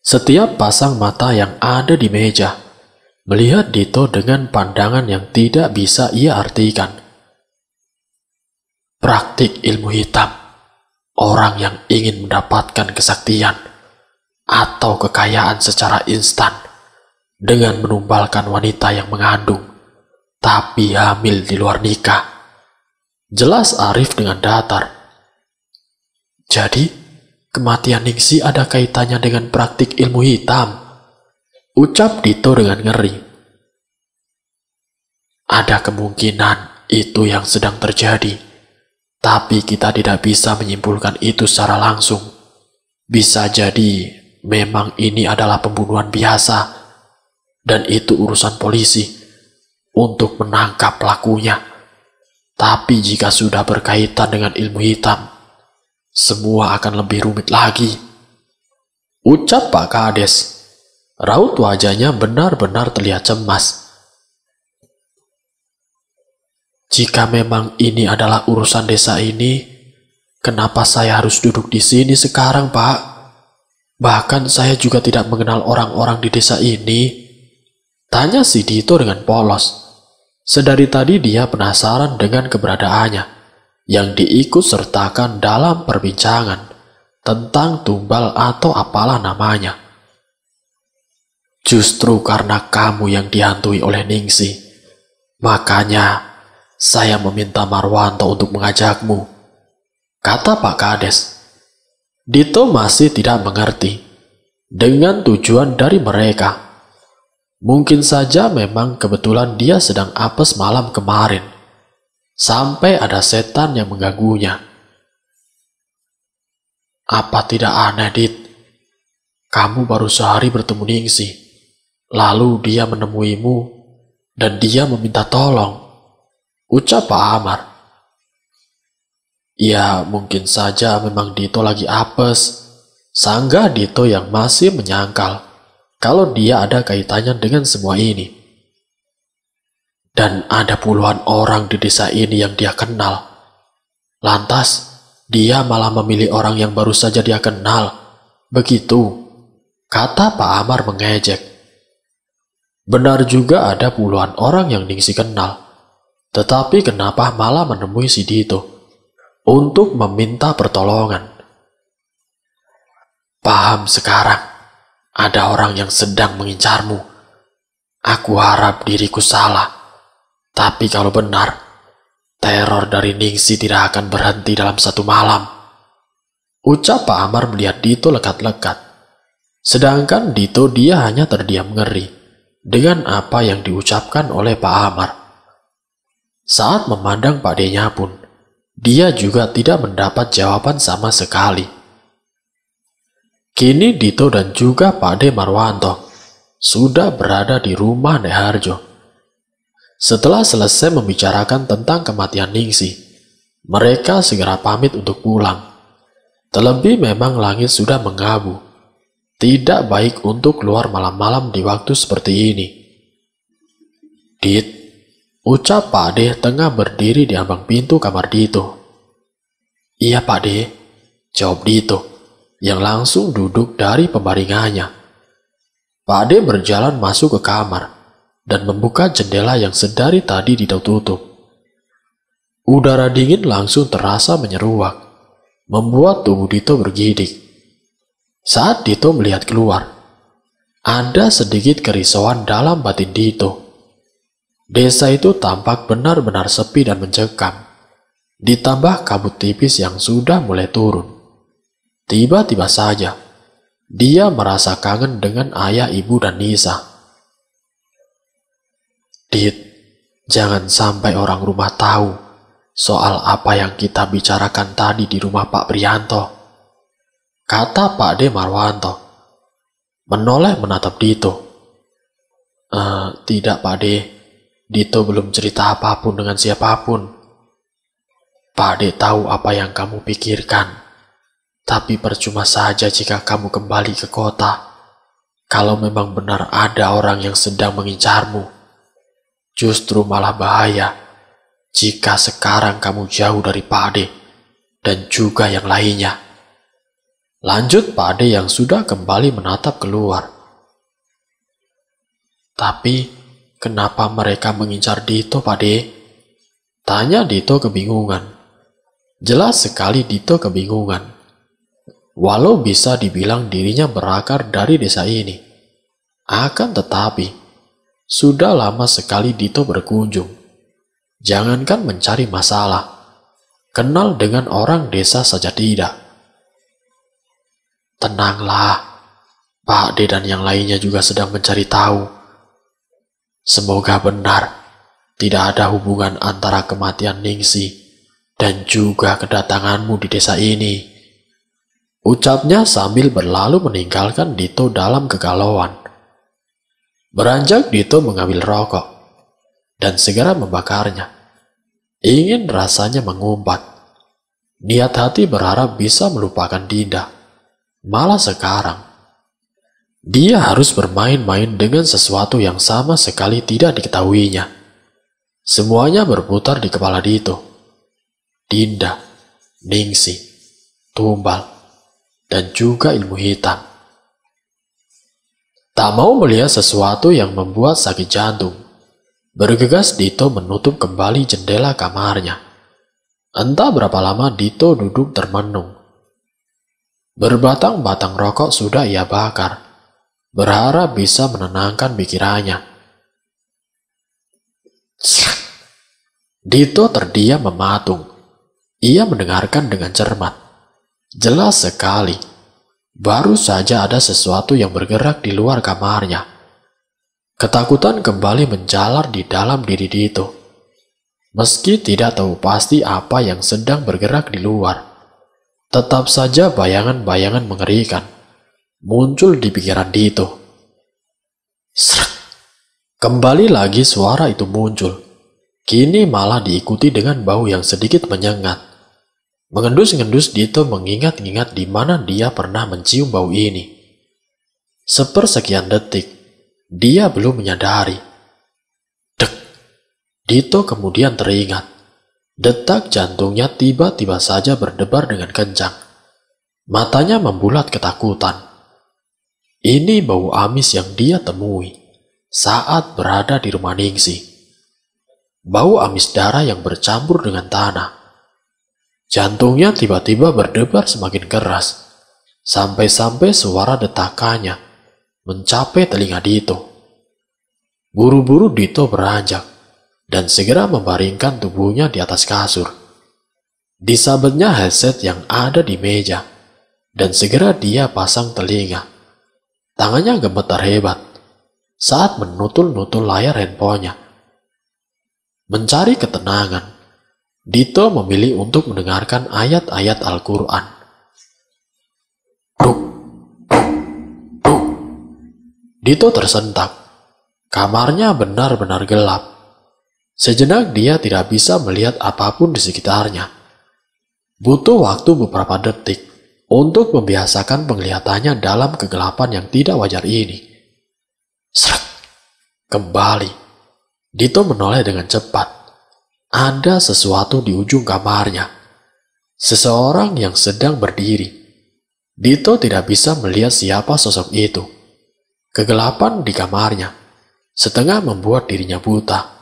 Setiap pasang mata yang ada di meja melihat Dito dengan pandangan yang tidak bisa ia artikan. Praktik ilmu hitam, orang yang ingin mendapatkan kesaktian atau kekayaan secara instan dengan menumbalkan wanita yang mengandung tapi hamil di luar nikah. Jelas Arif dengan datar. Jadi, kematian Ningsi ada kaitannya dengan praktik ilmu hitam, ucap Dito dengan ngeri. Ada kemungkinan itu yang sedang terjadi, tapi kita tidak bisa menyimpulkan itu secara langsung. Bisa jadi memang ini adalah pembunuhan biasa, dan itu urusan polisi untuk menangkap pelakunya. Tapi jika sudah berkaitan dengan ilmu hitam, semua akan lebih rumit lagi, ucap Pak Kades. Raut wajahnya benar-benar terlihat cemas. Jika memang ini adalah urusan desa ini, kenapa saya harus duduk di sini sekarang, Pak? Bahkan saya juga tidak mengenal orang-orang di desa ini, tanya si Dito dengan polos. Sedari tadi dia penasaran dengan keberadaannya yang diikut sertakan dalam perbincangan tentang tumbal atau apalah namanya. Justru karena kamu yang dihantui oleh Ningsi, makanya saya meminta Marwanto untuk mengajakmu, kata Pak Kades. Dito masih tidak mengerti dengan tujuan dari mereka. Mungkin saja memang kebetulan dia sedang apes malam kemarin, sampai ada setan yang mengganggunya. Apa tidak aneh, Dit? Kamu baru sehari bertemu Ningsi, lalu dia menemuimu, dan dia meminta tolong, ucap Pak Amar. Ya, mungkin saja memang Dito lagi apes, sanggah Dito yang masih menyangkal kalau dia ada kaitannya dengan semua ini. Dan ada puluhan orang di desa ini yang dia kenal. Lantas, dia malah memilih orang yang baru saja dia kenal. Begitu, kata Pak Amar mengejek. Benar juga ada puluhan orang yang Ningsi kenal. Tetapi kenapa malah menemui si Dito untuk meminta pertolongan? Paham sekarang. Ada orang yang sedang mengincarmu. Aku harap diriku salah. Tapi kalau benar, teror dari Ningsi tidak akan berhenti dalam satu malam, ucap Pak Amar melihat Dito lekat-lekat. Sedangkan Dito dia hanya terdiam ngeri dengan apa yang diucapkan oleh Pak Amar. Saat memandang Pak D-nya pun, dia juga tidak mendapat jawaban sama sekali. Kini Dito dan juga Pak D Marwanto sudah berada di rumah Nek Harjo. Setelah selesai membicarakan tentang kematian Ningsi, mereka segera pamit untuk pulang. Terlebih memang langit sudah mengabu. Tidak baik untuk keluar malam-malam di waktu seperti ini. Dit, ucap Pak D tengah berdiri di ambang pintu kamar Dito. Iya Pak D, jawab Dito yang langsung duduk dari pembaringannya. Pak D berjalan masuk ke kamar dan membuka jendela yang sedari tadi ditutup. Udara dingin langsung terasa menyeruak, membuat tubuh Dito bergidik. Saat Dito melihat keluar, ada sedikit kerisauan dalam batin Dito. Desa itu tampak benar-benar sepi dan mencekam, ditambah kabut tipis yang sudah mulai turun. Tiba-tiba saja, dia merasa kangen dengan ayah, ibu, dan Nisa. Dit, jangan sampai orang rumah tahu soal apa yang kita bicarakan tadi di rumah Pak Prianto, kata Pak D Marwanto, menoleh menatap Dito. Tidak Pak D, Dito belum cerita apapun dengan siapapun. Pak D tahu apa yang kamu pikirkan. Tapi percuma saja jika kamu kembali ke kota. Kalau memang benar ada orang yang sedang mengincarmu, justru malah bahaya jika sekarang kamu jauh dari Pak D dan juga yang lainnya. Lanjut Pak Ade yang sudah kembali menatap keluar. Tapi, kenapa mereka mengincar Dito, Pak Ade? Tanya Dito kebingungan. Jelas sekali Dito kebingungan. Walau bisa dibilang dirinya berakar dari desa ini. Akan tetapi, sudah lama sekali Dito berkunjung. Jangankan mencari masalah, kenal dengan orang desa saja tidak. Tenanglah, Pak D dan yang lainnya juga sedang mencari tahu. Semoga benar, tidak ada hubungan antara kematian Ningsi dan juga kedatanganmu di desa ini. Ucapnya sambil berlalu meninggalkan Dito dalam kegalauan. Beranjak Dito mengambil rokok dan segera membakarnya. Ingin rasanya mengumpat. Niat hati berharap bisa melupakan Dinda. Malah sekarang, dia harus bermain-main dengan sesuatu yang sama sekali tidak diketahuinya. Semuanya berputar di kepala Dito. Dinda, Ningsi, Tumbal, dan juga ilmu hitam. Tak mau melihat sesuatu yang membuat sakit jantung, bergegas Dito menutup kembali jendela kamarnya. Entah berapa lama Dito duduk termenung. Berbatang-batang rokok sudah ia bakar, berharap bisa menenangkan pikirannya. Dito terdiam mematung. Ia mendengarkan dengan cermat. Jelas sekali, baru saja ada sesuatu yang bergerak di luar kamarnya. Ketakutan kembali menjalar di dalam diri Dito. Meski tidak tahu pasti apa yang sedang bergerak di luar, tetap saja bayangan-bayangan mengerikan muncul di pikiran Dito. Srek. Kembali lagi suara itu muncul. Kini malah diikuti dengan bau yang sedikit menyengat. Mengendus-ngendus Dito mengingat-ingat di mana dia pernah mencium bau ini. Sepersekian detik, dia belum menyadari. Dek. Dito kemudian teringat. Detak jantungnya tiba-tiba saja berdebar dengan kencang. Matanya membulat ketakutan. Ini bau amis yang dia temui saat berada di rumah Ningsi. Bau amis darah yang bercampur dengan tanah. Jantungnya tiba-tiba berdebar semakin keras, sampai-sampai suara detakannya mencapai telinga Dito. Buru-buru Dito beranjak dan segera membaringkan tubuhnya di atas kasur. Disabetnya headset yang ada di meja, dan segera dia pasang telinga. Tangannya gemetar hebat saat menutul-nutul layar handphonenya. Mencari ketenangan, Dito memilih untuk mendengarkan ayat-ayat Al-Quran. Duk, duk, duk. Dito tersentak. Kamarnya benar-benar gelap. Sejenak dia tidak bisa melihat apapun di sekitarnya. Butuh waktu beberapa detik untuk membiasakan penglihatannya dalam kegelapan yang tidak wajar ini. Srek. Kembali. Dito menoleh dengan cepat. Ada sesuatu di ujung kamarnya. Seseorang yang sedang berdiri. Dito tidak bisa melihat siapa sosok itu. Kegelapan di kamarnya setengah membuat dirinya buta.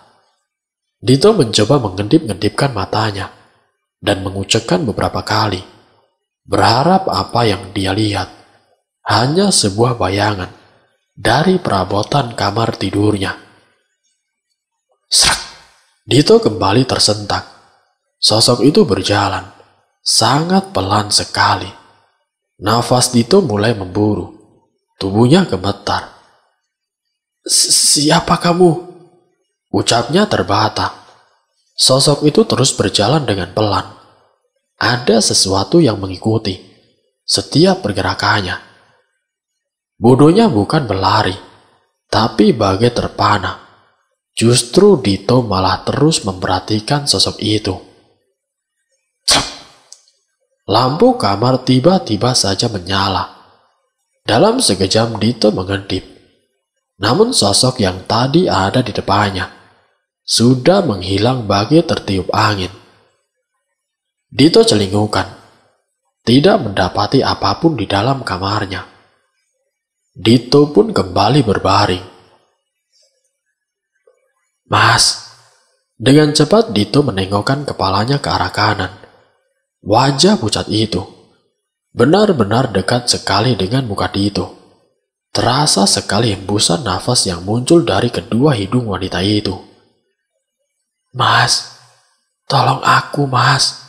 Dito mencoba mengedip-ngedipkan matanya dan mengucekkan beberapa kali, berharap apa yang dia lihat hanya sebuah bayangan dari perabotan kamar tidurnya. Srek. Dito kembali tersentak. Sosok itu berjalan sangat pelan sekali. Nafas Dito mulai memburu. Tubuhnya gemetar. Siapa kamu? Ucapnya terbata. Sosok itu terus berjalan dengan pelan. Ada sesuatu yang mengikuti setiap pergerakannya. Bodohnya bukan berlari, tapi bagai terpana. Justru Dito malah terus memperhatikan sosok itu. Lampu kamar tiba-tiba saja menyala. Dalam sekejap Dito mengedip. Namun sosok yang tadi ada di depannya sudah menghilang bagai tertiup angin. Dito celingukan. tidak mendapati apapun di dalam kamarnya. Dito pun kembali berbaring. "Mas," dengan cepat Dito menengokkan kepalanya ke arah kanan. Wajah pucat itu benar-benar dekat sekali dengan muka Dito. Terasa sekali hembusan nafas yang muncul dari kedua hidung wanita itu. "Mas, tolong aku, Mas,"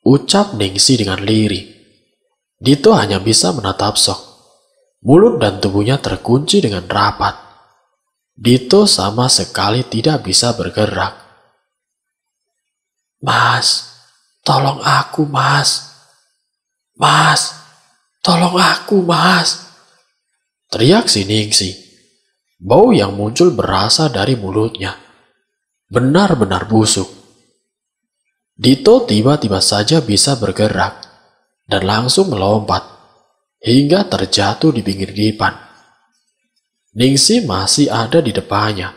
ucap Ningsi dengan lirih. Dito hanya bisa menatap Sok. Mulut dan tubuhnya terkunci dengan rapat. Dito sama sekali tidak bisa bergerak. "Mas, tolong aku, Mas. Mas, tolong aku, Mas," teriak si Ningsi. Bau yang muncul berasal dari mulutnya. Benar-benar busuk. Dito tiba-tiba saja bisa bergerak dan langsung melompat hingga terjatuh di pinggir dipan. Ningsi masih ada di depannya.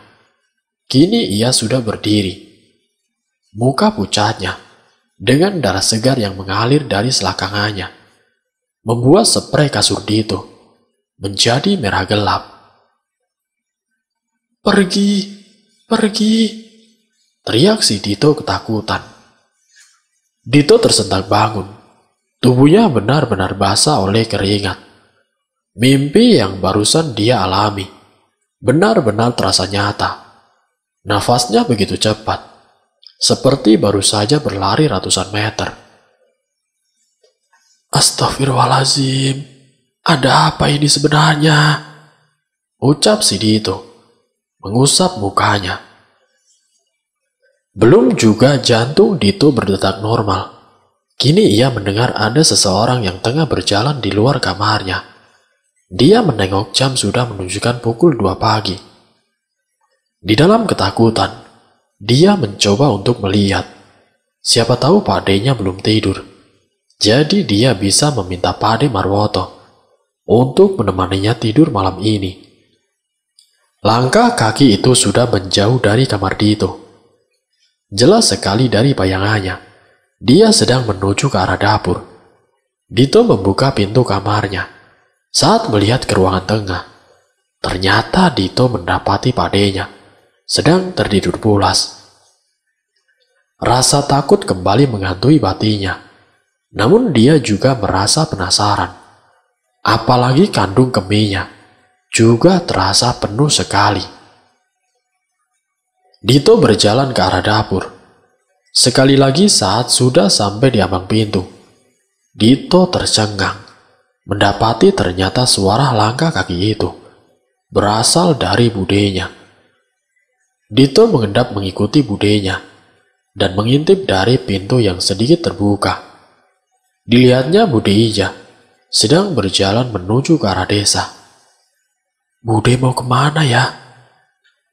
Kini ia sudah berdiri. Muka pucatnya dengan darah segar yang mengalir dari selangkangannya membuat sprei kasur Dito menjadi merah gelap. "Pergi, pergi," teriak si Dito ketakutan. Dito tersentak bangun. Tubuhnya benar-benar basah oleh keringat. Mimpi yang barusan dia alami benar-benar terasa nyata. Nafasnya begitu cepat, seperti baru saja berlari ratusan meter. "Astagfirullahaladzim, ada apa ini sebenarnya?" ucap si Dito, mengusap mukanya. Belum juga jantung Dito berdetak normal. Kini ia mendengar ada seseorang yang tengah berjalan di luar kamarnya. Dia menengok jam sudah menunjukkan pukul 2 pagi. Di dalam ketakutan, dia mencoba untuk melihat. Siapa tahu Pak D-nya belum tidur. Jadi dia bisa meminta Pak D Marwoto untuk menemaninya tidur malam ini. Langkah kaki itu sudah menjauh dari kamar Dito. Jelas sekali dari bayangannya, dia sedang menuju ke arah dapur. Dito membuka pintu kamarnya. Saat melihat ke ruangan tengah, ternyata Dito mendapati Pak D-nya sedang tertidur pulas. Rasa takut kembali menghantui batinnya. Namun dia juga merasa penasaran. Apalagi kandung kemihnya juga terasa penuh sekali. Dito berjalan ke arah dapur. Sekali lagi saat sudah sampai di ambang pintu, Dito tercengang mendapati ternyata suara langkah kaki itu berasal dari budenya. Dito mengendap mengikuti budenya dan mengintip dari pintu yang sedikit terbuka. Dilihatnya Bude Ija sedang berjalan menuju ke arah desa. "Bude mau kemana ya?"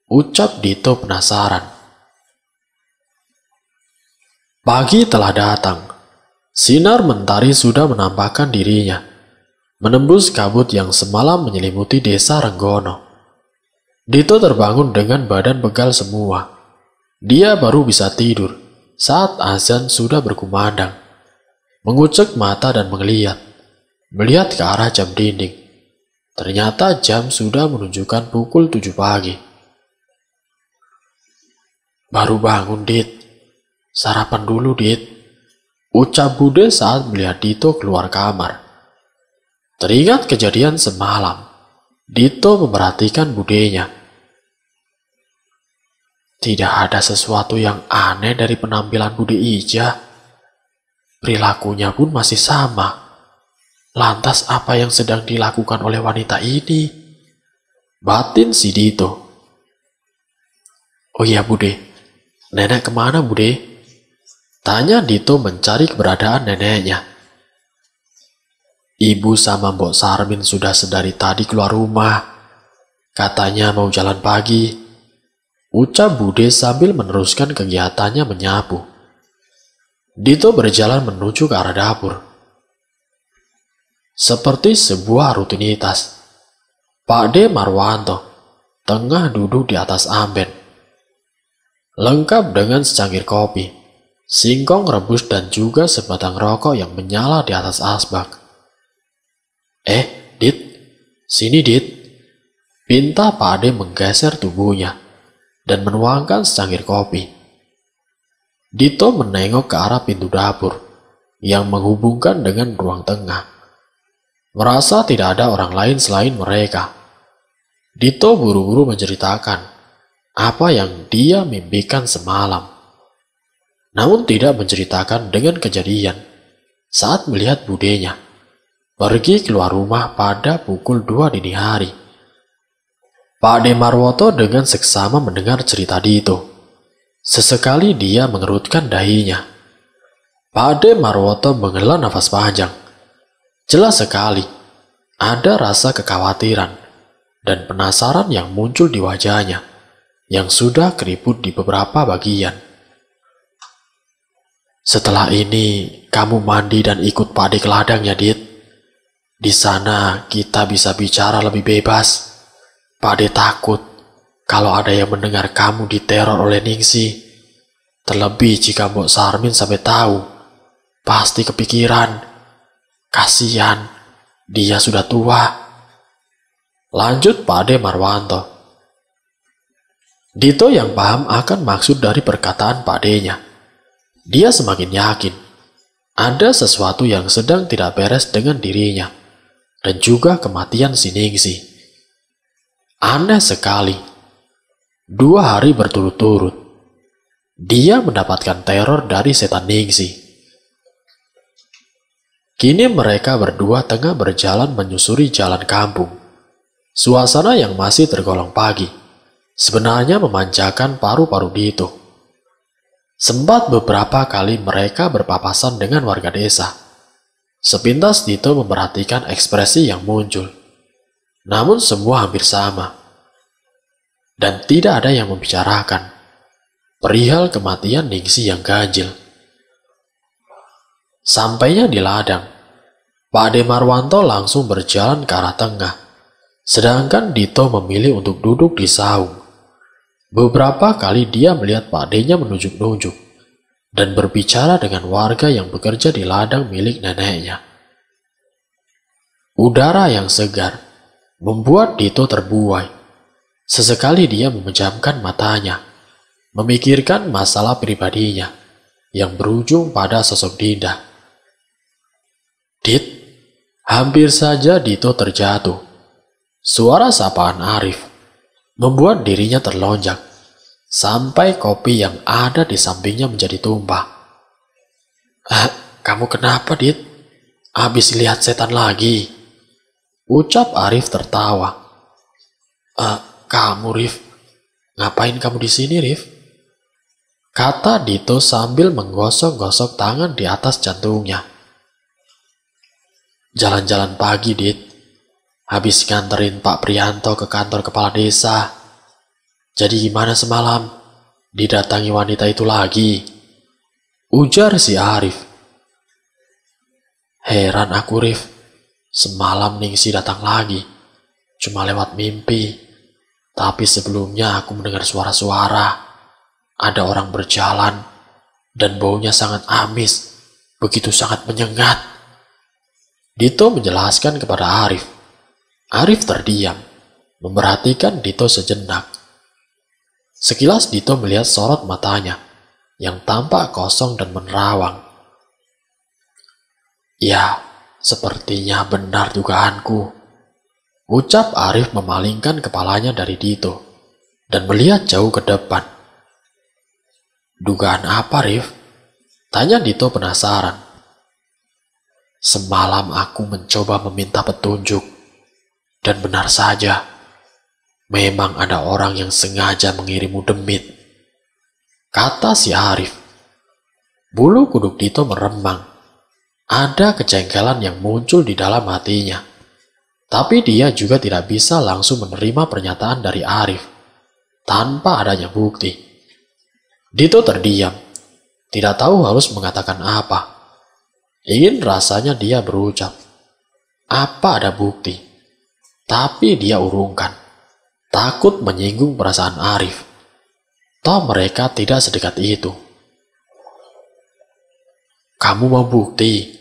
ucap Dito penasaran. Pagi telah datang. Sinar mentari sudah menampakkan dirinya, menembus kabut yang semalam menyelimuti desa Renggono. Dito terbangun dengan badan pegal semua. Dia baru bisa tidur saat azan sudah berkumandang. Mengucek mata dan melihat ke arah jam dinding. Ternyata jam sudah menunjukkan pukul 7 pagi. "Baru bangun, Dit. Sarapan dulu, Dit," ucap Bude saat melihat Dito keluar kamar. Teringat kejadian semalam, Dito memperhatikan budenya. Tidak ada sesuatu yang aneh dari penampilan Bude Ija. Perilakunya pun masih sama. Lantas apa yang sedang dilakukan oleh wanita ini? Batin si Dito. "Oh iya, Bude. Nenek kemana, Bude?" tanya Dito mencari keberadaan neneknya. "Ibu sama Mbok Sarmin sudah sedari tadi keluar rumah. Katanya mau jalan pagi," ucap Bude sambil meneruskan kegiatannya menyapu. Dito berjalan menuju ke arah dapur. Seperti sebuah rutinitas, Pak D Marwanto tengah duduk di atas amben, lengkap dengan secangkir kopi, singkong rebus dan juga sebatang rokok yang menyala di atas asbak. Dit, sini Dit, pinta Pak Ade menggeser tubuhnya dan menuangkan secangkir kopi. Dito menengok ke arah pintu dapur yang menghubungkan dengan ruang tengah. Merasa tidak ada orang lain selain mereka, Dito buru-buru menceritakan apa yang dia mimpikan semalam. Namun tidak menceritakan dengan kejadian saat melihat budenya pergi keluar rumah pada pukul 2 dini hari. Pak De Marwoto dengan seksama mendengar cerita Dito. Sesekali dia mengerutkan dahinya. Pak De Marwoto menghela nafas panjang. Jelas sekali ada rasa kekhawatiran dan penasaran yang muncul di wajahnya yang sudah keriput di beberapa bagian. Setelah ini, kamu mandi dan ikut Pak De ke ladang ya, Dit. Di sana kita bisa bicara lebih bebas. Pak De takut kalau ada yang mendengar kamu diteror oleh Ningsi. Terlebih jika Mbok Sarmin sampai tahu, pasti kepikiran. Kasihan, dia sudah tua. Lanjut Pak De Marwanto. Dito yang paham akan maksud dari perkataan Pak De-nya. Dia semakin yakin ada sesuatu yang sedang tidak beres dengan dirinya dan juga kematian si Ningsi. Aneh sekali, 2 hari berturut-turut dia mendapatkan teror dari setan Ningsi. Kini mereka berdua tengah berjalan menyusuri jalan kampung. Suasana yang masih tergolong pagi sebenarnya memanjakan paru-paru Dito. Sempat beberapa kali mereka berpapasan dengan warga desa. Sepintas Dito memperhatikan ekspresi yang muncul. Namun semua hampir sama. Dan tidak ada yang membicarakan perihal kematian Ningsi yang ganjil. Sampainya di ladang, Pak De Marwanto langsung berjalan ke arah tengah, sedangkan Dito memilih untuk duduk di saung. Beberapa kali dia melihat Pak De-nya menunjuk-nunjuk dan berbicara dengan warga yang bekerja di ladang milik neneknya. Udara yang segar membuat Dito terbuai. Sesekali dia memejamkan matanya, memikirkan masalah pribadinya yang berujung pada sosok Dinda. Dit, hampir saja Dito terjatuh. Suara sapaan Arif membuat dirinya terlonjak, sampai kopi yang ada di sampingnya menjadi tumpah. Kamu kenapa, Dit? Habis lihat setan lagi? Ucap Arif tertawa. Kamu, Rif. Ngapain kamu di sini, Rif? Kata Dito sambil menggosok-gosok tangan di atas jantungnya. Jalan-jalan pagi, Dit. Habis nganterin Pak Prianto ke kantor kepala desa. Jadi gimana semalam? Didatangi wanita itu lagi? Ujar si Arif. Heran aku, Rif. Semalam Ningsi datang lagi. Cuma lewat mimpi. Tapi sebelumnya aku mendengar suara-suara. Ada orang berjalan. Dan baunya sangat amis. Begitu sangat menyengat. Dito menjelaskan kepada Arif. Arif terdiam, memperhatikan Dito sejenak. Sekilas Dito melihat sorot matanya, yang tampak kosong dan menerawang. Ya, sepertinya benar dugaanku. Ucap Arif memalingkan kepalanya dari Dito, dan melihat jauh ke depan. Dugaan apa, Rif? Tanya Dito penasaran. Semalam aku mencoba meminta petunjuk. Dan benar saja, memang ada orang yang sengaja mengirimmu demit. Kata si Arif. Bulu kuduk Dito meremang. Ada kejengkelan yang muncul di dalam hatinya. Tapi dia juga tidak bisa langsung menerima pernyataan dari Arif tanpa adanya bukti. Dito terdiam, tidak tahu harus mengatakan apa. Ingin rasanya dia berucap, apa ada bukti? Tapi dia urungkan, takut menyinggung perasaan Arif. Toh mereka tidak sedekat itu. Kamu mau bukti?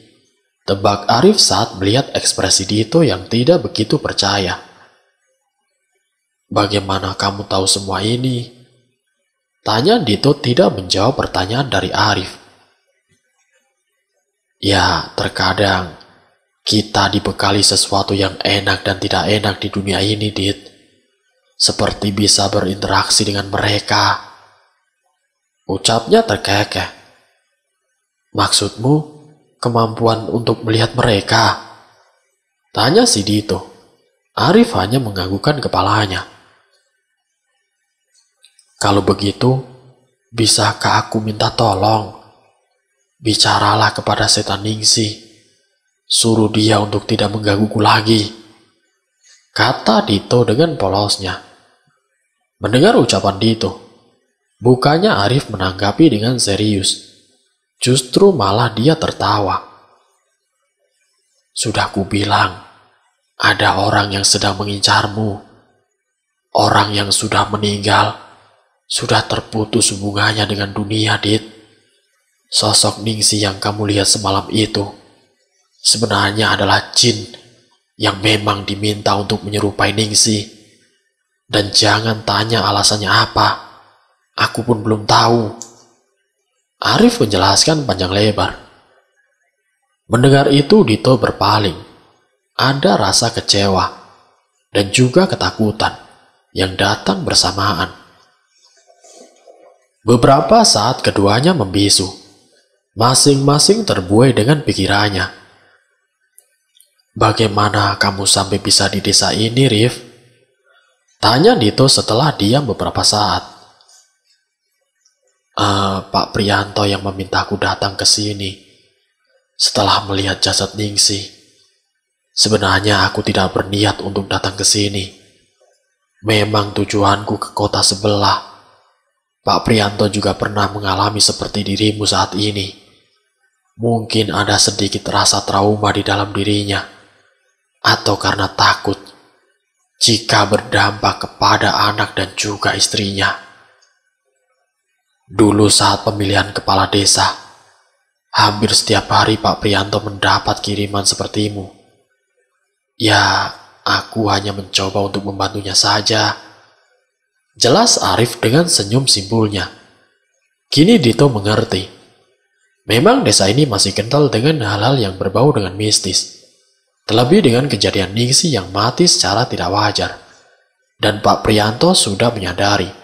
Tebak Arif saat melihat ekspresi Dito yang tidak begitu percaya. Bagaimana kamu tahu semua ini? Tanya Dito tidak menjawab pertanyaan dari Arif. Ya, terkadang kita dibekali sesuatu yang enak dan tidak enak di dunia ini, Dit. Seperti bisa berinteraksi dengan mereka. Ucapnya terkekeh. Maksudmu, kemampuan untuk melihat mereka? Tanya si Dito. Arif hanya menganggukkan kepalanya. Kalau begitu, bisakah aku minta tolong? Bicaralah kepada setan Ningsih. Suruh dia untuk tidak menggangguku lagi. Kata Dito dengan polosnya. Mendengar ucapan Dito, bukannya Arif menanggapi dengan serius. Justru malah dia tertawa. Sudah kubilang, ada orang yang sedang mengincarmu. Orang yang sudah meninggal, sudah terputus hubungannya dengan dunia, Dit. Sosok Ningsih yang kamu lihat semalam itu sebenarnya adalah jin yang memang diminta untuk menyerupai Ningsih. Dan jangan tanya alasannya apa, aku pun belum tahu. Arif menjelaskan panjang lebar. Mendengar itu Dito berpaling. Ada rasa kecewa dan juga ketakutan yang datang bersamaan. Beberapa saat keduanya membisu. Masing-masing terbuai dengan pikirannya. Bagaimana kamu sampai bisa di desa ini, Rif? Tanya Dito setelah diam beberapa saat. Pak Prianto yang memintaku datang ke sini setelah melihat jasad Ningsih. Sebenarnya aku tidak berniat untuk datang ke sini. Memang tujuanku ke kota sebelah. Pak Prianto juga pernah mengalami seperti dirimu saat ini. Mungkin ada sedikit rasa trauma di dalam dirinya. Atau karena takut jika berdampak kepada anak dan juga istrinya. Dulu saat pemilihan kepala desa, hampir setiap hari Pak Prianto mendapat kiriman sepertimu. Ya, aku hanya mencoba untuk membantunya saja. Jelas Arif dengan senyum simpulnya. Kini Dito mengerti. Memang desa ini masih kental dengan hal-hal yang berbau dengan mistis. Terlebih dengan kejadian Ningsih yang mati secara tidak wajar. Dan Pak Prianto sudah menyadari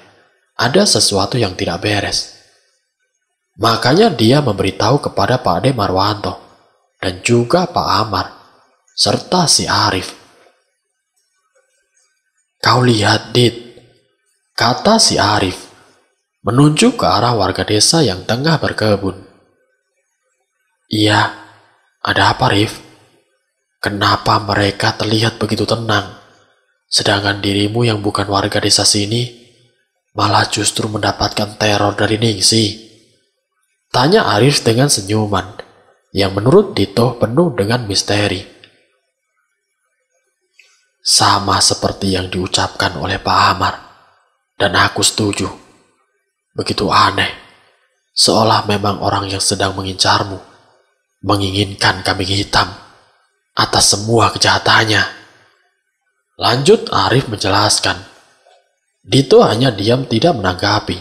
ada sesuatu yang tidak beres. Makanya dia memberitahu kepada Pak Ade Marwanto dan juga Pak Amar serta si Arif. Kau lihat, Dit, kata si Arif, menunjuk ke arah warga desa yang tengah berkebun. Iya, ada apa, Rif? Kenapa mereka terlihat begitu tenang, sedangkan dirimu yang bukan warga desa sini malah justru mendapatkan teror dari Ningsih? Tanya Arif dengan senyuman yang menurut Dito penuh dengan misteri. Sama seperti yang diucapkan oleh Pak Amar, dan aku setuju. Begitu aneh, seolah memang orang yang sedang mengincarmu menginginkan kambing hitam atas semua kejahatannya. Lanjut Arif menjelaskan. Dito hanya diam tidak menanggapi.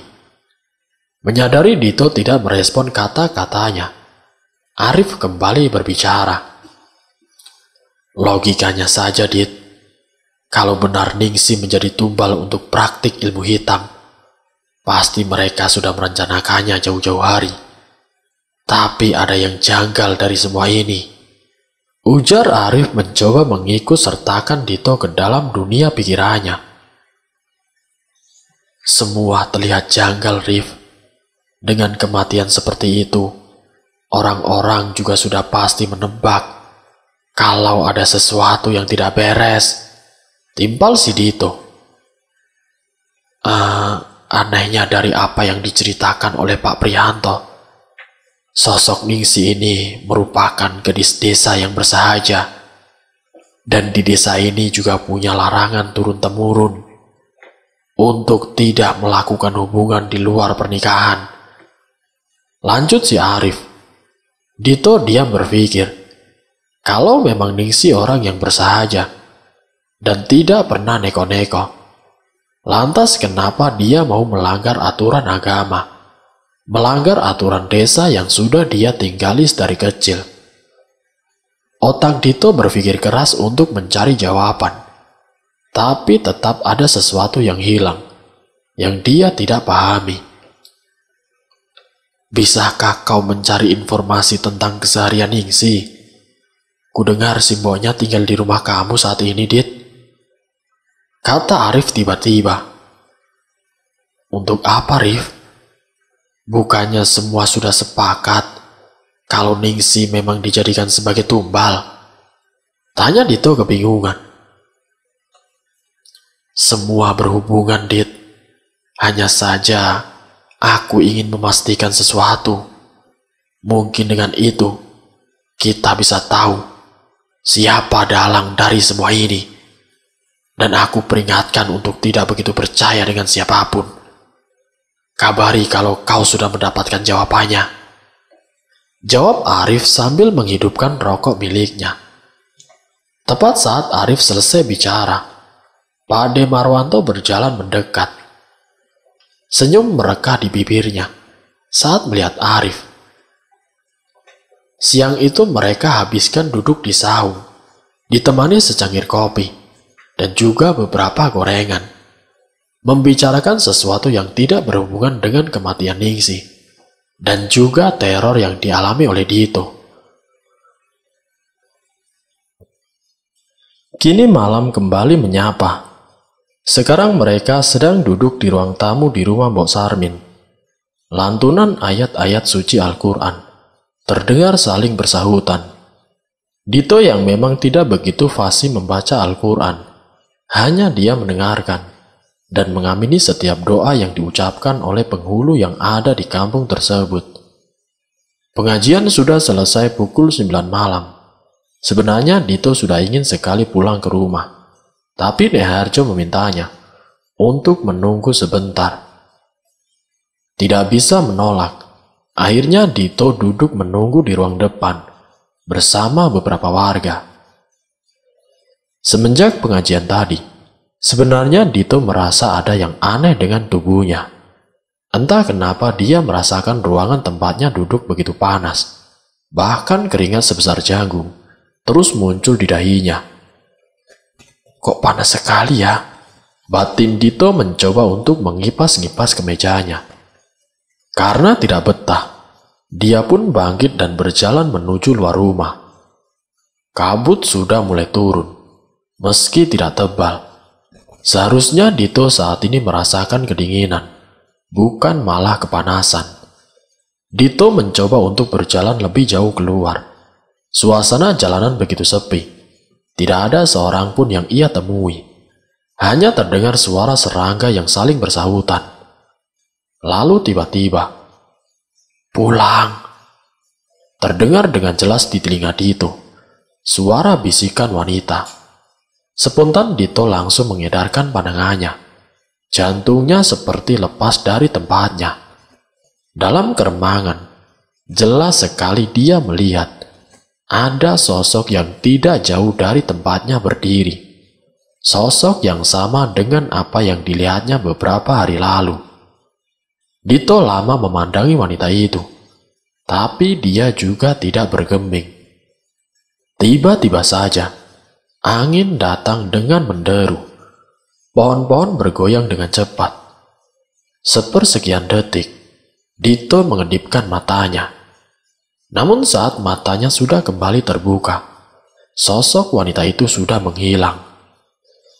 Menyadari Dito tidak merespon kata-katanya, Arif kembali berbicara. Logikanya saja, Dit. Kalau benar Ningsih menjadi tumbal untuk praktik ilmu hitam, pasti mereka sudah merencanakannya jauh-jauh hari. Tapi ada yang janggal dari semua ini. Ujar Arif mencoba mengikut sertakan Dito ke dalam dunia pikirannya. Semua terlihat janggal, Rif. Dengan kematian seperti itu, orang-orang juga sudah pasti menebak kalau ada sesuatu yang tidak beres. Timpal si Dito. Anehnya dari apa yang diceritakan oleh Pak Prianto, sosok Ningsih ini merupakan gadis desa yang bersahaja. Dan di desa ini juga punya larangan turun-temurun untuk tidak melakukan hubungan di luar pernikahan. Lanjut si Arif. Dito diam berpikir, kalau memang Ningsi orang yang bersahaja dan tidak pernah neko-neko, lantas kenapa dia mau melanggar aturan agama, melanggar aturan desa yang sudah dia tinggali dari kecil? Otak Dito berpikir keras untuk mencari jawaban, tapi tetap ada sesuatu yang hilang, yang dia tidak pahami. Bisakah kau mencari informasi tentang keseharian Ningsi? Kudengar si mboknya tinggal di rumah kamu saat ini, Dit. Kata Arif tiba-tiba. Untuk apa, Rif? Bukannya semua sudah sepakat kalau Ningsi memang dijadikan sebagai tumbal? Tanya Dito kebingungan. Semua berhubungan, Dit. Hanya saja aku ingin memastikan sesuatu. Mungkin dengan itu kita bisa tahu siapa dalang dari semua ini. Dan aku peringatkan untuk tidak begitu percaya dengan siapapun. Kabari kalau kau sudah mendapatkan jawabannya. Jawab Arif sambil menghidupkan rokok miliknya. Tepat saat Arif selesai bicara, Pak De Marwanto berjalan mendekat. Senyum mereka di bibirnya saat melihat Arif. Siang itu mereka habiskan duduk di saung, ditemani secangkir kopi, dan juga beberapa gorengan. Membicarakan sesuatu yang tidak berhubungan dengan kematian Ningsi dan juga teror yang dialami oleh Dito. Kini malam kembali menyapa. Sekarang mereka sedang duduk di ruang tamu di rumah Mbok Sarmin. Lantunan ayat-ayat suci Al-Quran terdengar saling bersahutan. Dito yang memang tidak begitu fasih membaca Al-Quran, hanya dia mendengarkan dan mengamini setiap doa yang diucapkan oleh penghulu yang ada di kampung tersebut. Pengajian sudah selesai pukul 9 malam. Sebenarnya Dito sudah ingin sekali pulang ke rumah, tapi Nek Harjo memintanya untuk menunggu sebentar. Tidak bisa menolak. Akhirnya Dito duduk menunggu di ruang depan bersama beberapa warga. Semenjak pengajian tadi, sebenarnya Dito merasa ada yang aneh dengan tubuhnya. Entah kenapa dia merasakan ruangan tempatnya duduk begitu panas. Bahkan keringat sebesar jagung terus muncul di dahinya. Kok panas sekali ya? Batin Dito mencoba untuk mengipas-ngipas kemejanya. Karena tidak betah, dia pun bangkit dan berjalan menuju luar rumah. Kabut sudah mulai turun, meski tidak tebal. Seharusnya Dito saat ini merasakan kedinginan, bukan malah kepanasan. Dito mencoba untuk berjalan lebih jauh keluar. Suasana jalanan begitu sepi. Tidak ada seorang pun yang ia temui. Hanya terdengar suara serangga yang saling bersahutan. Lalu tiba-tiba, pulang. Terdengar dengan jelas di telinga Dito. Suara bisikan wanita. Spontan Dito langsung mengedarkan pandangannya. Jantungnya seperti lepas dari tempatnya. Dalam keremangan, jelas sekali dia melihat ada sosok yang tidak jauh dari tempatnya berdiri. Sosok yang sama dengan apa yang dilihatnya beberapa hari lalu. Dito lama memandangi wanita itu, tapi dia juga tidak bergeming. Tiba-tiba saja, angin datang dengan menderu. Pohon-pohon bergoyang dengan cepat. Sepersekian detik, Dito mengedipkan matanya. Namun saat matanya sudah kembali terbuka, sosok wanita itu sudah menghilang.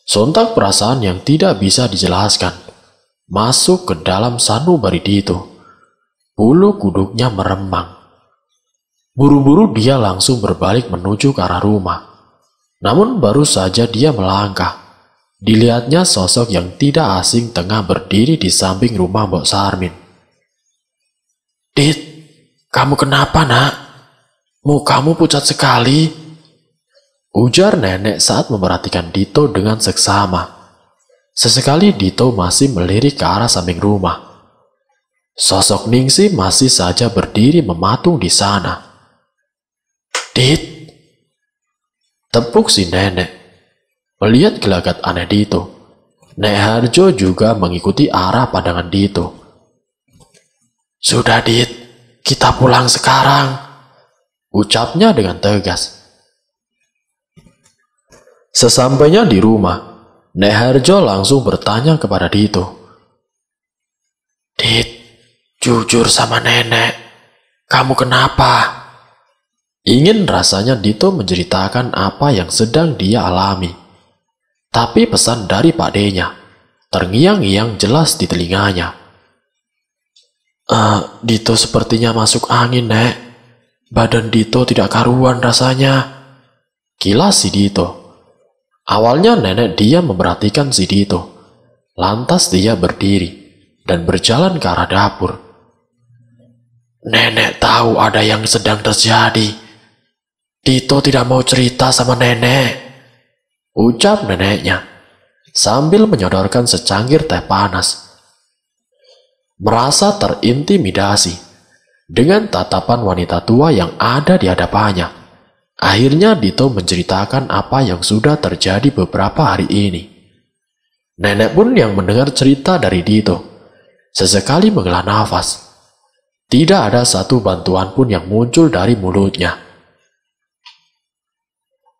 Sontak perasaan yang tidak bisa dijelaskan masuk ke dalam sanubari Dito. Bulu kuduknya meremang. Buru-buru dia langsung berbalik menuju ke arah rumah. Namun baru saja dia melangkah, dilihatnya sosok yang tidak asing tengah berdiri di samping rumah Mbok Sarmin. Dit, kamu kenapa nak? Mukamu pucat sekali. Ujar nenek saat memperhatikan Dito dengan seksama. Sesekali Dito masih melirik ke arah samping rumah. Sosok Ningsi masih saja berdiri mematung di sana. Dit, tepuk si nenek. Melihat gelagat aneh Dito, Nek Harjo juga mengikuti arah pandangan Dito. Sudah Dit, kita pulang sekarang, ucapnya dengan tegas. Sesampainya di rumah, Nek Harjo langsung bertanya kepada Dito. Dit, jujur sama nenek, kamu kenapa? Ingin rasanya Dito menceritakan apa yang sedang dia alami. Tapi pesan dari Pak D-nya terngiang-ngiang jelas di telinganya. Dito sepertinya masuk angin, Nek. Badan Dito tidak karuan rasanya. Kilas si Dito. Awalnya nenek dia memperhatikan si Dito. Lantas dia berdiri dan berjalan ke arah dapur. Nenek tahu ada yang sedang terjadi. Dito tidak mau cerita sama nenek, ucap neneknya sambil menyodorkan secangkir teh panas. Merasa terintimidasi dengan tatapan wanita tua yang ada di hadapannya, akhirnya Dito menceritakan apa yang sudah terjadi beberapa hari ini. Nenek pun yang mendengar cerita dari Dito sesekali menghela nafas. Tidak ada satu bantuan pun yang muncul dari mulutnya.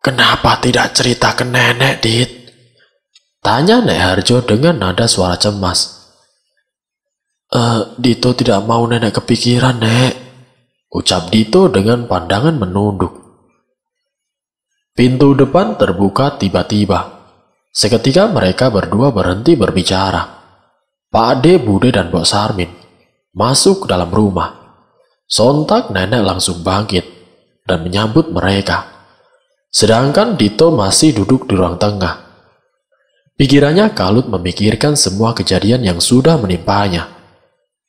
Kenapa tidak cerita ke nenek, Dit? Tanya Nek Harjo dengan nada suara cemas. Dito tidak mau nenek kepikiran, Nek, ucap Dito dengan pandangan menunduk. Pintu depan terbuka tiba-tiba. Seketika mereka berdua berhenti berbicara. Pak D, Bude, dan Mbok Sarmin masuk ke dalam rumah. Sontak nenek langsung bangkit dan menyambut mereka. Sedangkan Dito masih duduk di ruang tengah. Pikirannya kalut memikirkan semua kejadian yang sudah menimpanya.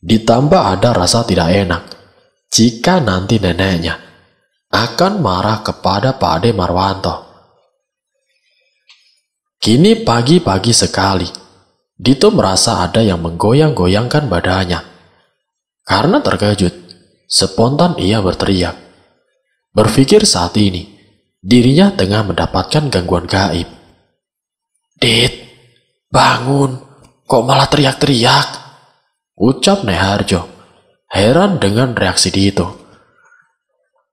Ditambah ada rasa tidak enak jika nanti neneknya akan marah kepada Pak Ade Marwanto. Kini pagi-pagi sekali, Dito merasa ada yang menggoyang-goyangkan badannya. Karena terkejut, spontan ia berteriak. Berpikir saat ini, dirinya tengah mendapatkan gangguan gaib. Dit, bangun, kok malah teriak-teriak? Ucap Nek Harjo, heran dengan reaksi Dito.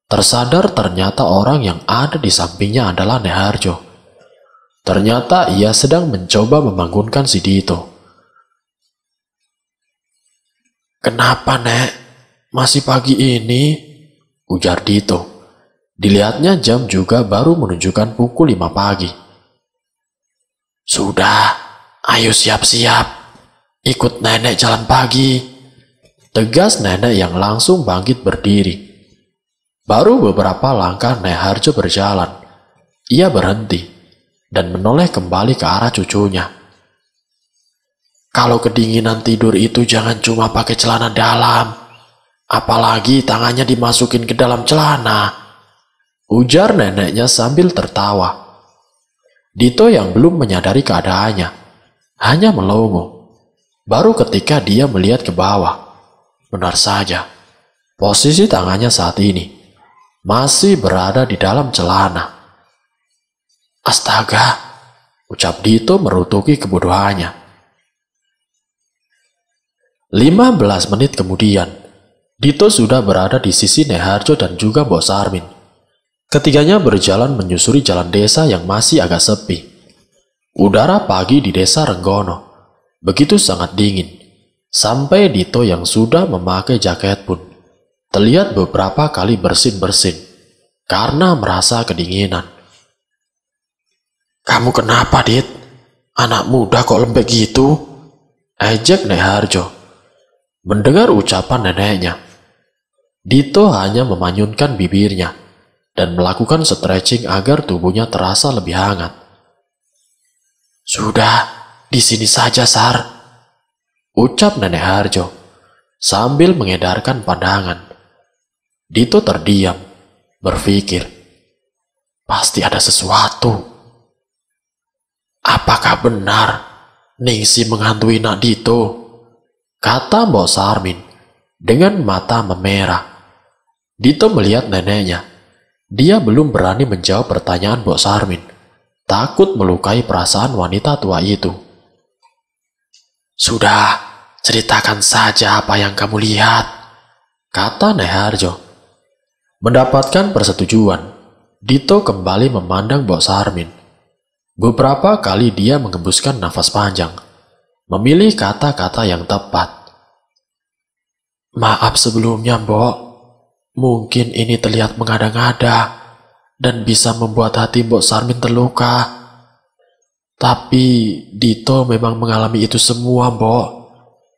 Tersadar ternyata orang yang ada di sampingnya adalah Nek Harjo. Ternyata ia sedang mencoba membangunkan si Dito. Kenapa, Nek? Masih pagi ini? Ujar Dito. Dilihatnya jam juga baru menunjukkan pukul 5 pagi. Sudah, ayo siap-siap. Ikut nenek jalan pagi. Tegas nenek yang langsung bangkit berdiri. Baru beberapa langkah Nek Harjo berjalan. Ia berhenti dan menoleh kembali ke arah cucunya. Kalau kedinginan tidur itu jangan cuma pakai celana dalam. Apalagi tangannya dimasukin ke dalam celana. Ujar neneknya sambil tertawa. Dito yang belum menyadari keadaannya hanya melongo. Baru ketika dia melihat ke bawah, benar saja, posisi tangannya saat ini masih berada di dalam celana. Astaga, ucap Dito merutuki kebodohannya. 15 menit kemudian, Dito sudah berada di sisi Nek Harjo dan juga Mbok Sarmin. Ketiganya berjalan menyusuri jalan desa yang masih agak sepi. Udara pagi di desa Renggono begitu sangat dingin, sampai Dito yang sudah memakai jaket pun terlihat beberapa kali bersin-bersin karena merasa kedinginan. Kamu kenapa, Dit? Anak muda kok lembek gitu? Ejek Nek Harjo. Mendengar ucapan neneknya, Dito hanya memanyunkan bibirnya dan melakukan stretching agar tubuhnya terasa lebih hangat. Sudah, di sini saja, Sar, ucap Nenek Harjo sambil mengedarkan pandangan. Dito terdiam, berpikir, pasti ada sesuatu. Apakah benar Ningsi menghantui Nak Dito? Kata Mbok Sarmin dengan mata memerah. Dito melihat neneknya Dia belum berani menjawab pertanyaan Mbok Sarmin, takut melukai perasaan wanita tua itu. "Sudah, ceritakan saja apa yang kamu lihat," kata Nyai Harjo. Mendapatkan persetujuan, Dito kembali memandang Mbok Sarmin. Beberapa kali dia mengembuskan nafas panjang, memilih kata-kata yang tepat. "Maaf sebelumnya, Mbok. Mungkin ini terlihat mengada-ngada dan bisa membuat hati Mbok Sarmin terluka. Tapi Dito memang mengalami itu semua, Mbok,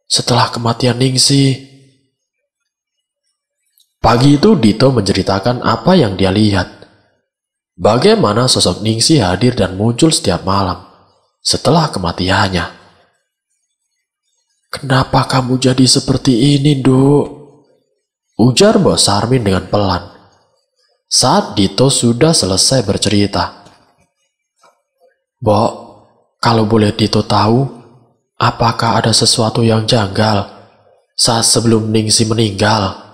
setelah kematian Ningsih." Pagi itu Dito menceritakan apa yang dia lihat. Bagaimana sosok Ningsih hadir dan muncul setiap malam setelah kematiannya. "Kenapa kamu jadi seperti ini, Duk?" ujar Mbok Sarmin dengan pelan. Saat Dito sudah selesai bercerita. "Mbok, kalau boleh Dito tahu, apakah ada sesuatu yang janggal saat sebelum Ningsih meninggal?"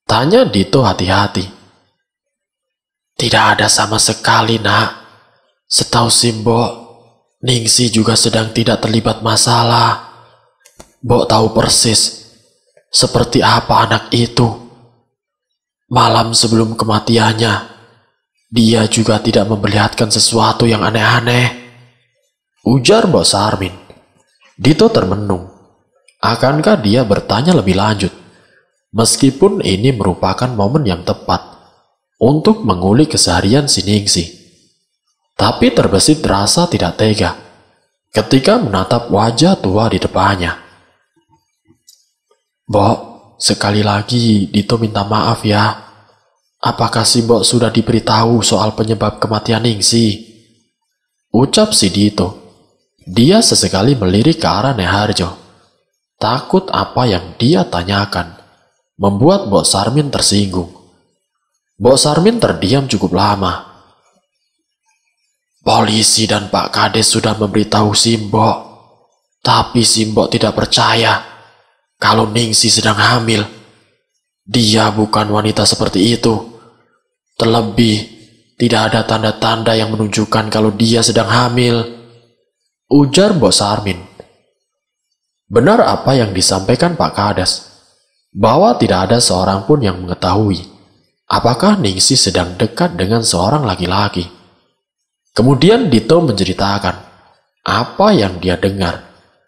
tanya Dito hati-hati. "Tidak ada sama sekali, Nak. Setahu si Mbok, Ningsih juga sedang tidak terlibat masalah. Mbok tahu persis seperti apa anak itu. Malam sebelum kematiannya, dia juga tidak memperlihatkan sesuatu yang aneh-aneh," ujar Mbok Sarmin. Dito termenung. Akankah dia bertanya lebih lanjut? Meskipun ini merupakan momen yang tepat untuk mengulik keseharian si Ningsih. Tapi terbesit rasa tidak tega ketika menatap wajah tua di depannya. "Mbok, sekali lagi Dito minta maaf ya. Apakah si Mbok sudah diberitahu soal penyebab kematian Ningsih?" ucap si Dito. Dia sesekali melirik ke arah Nyai Harjo. Takut apa yang dia tanyakan membuat Mbok Sarmin tersinggung. Mbok Sarmin terdiam cukup lama. "Polisi dan Pak Kades sudah memberitahu si Mbok, tapi si Mbok tidak percaya kalau Ningsih sedang hamil. Dia bukan wanita seperti itu. Terlebih, tidak ada tanda-tanda yang menunjukkan kalau dia sedang hamil," ujar Mbok Sarmin. Benar apa yang disampaikan Pak Kades, bahwa tidak ada seorang pun yang mengetahui apakah Ningsih sedang dekat dengan seorang laki-laki. Kemudian Dito menceritakan apa yang dia dengar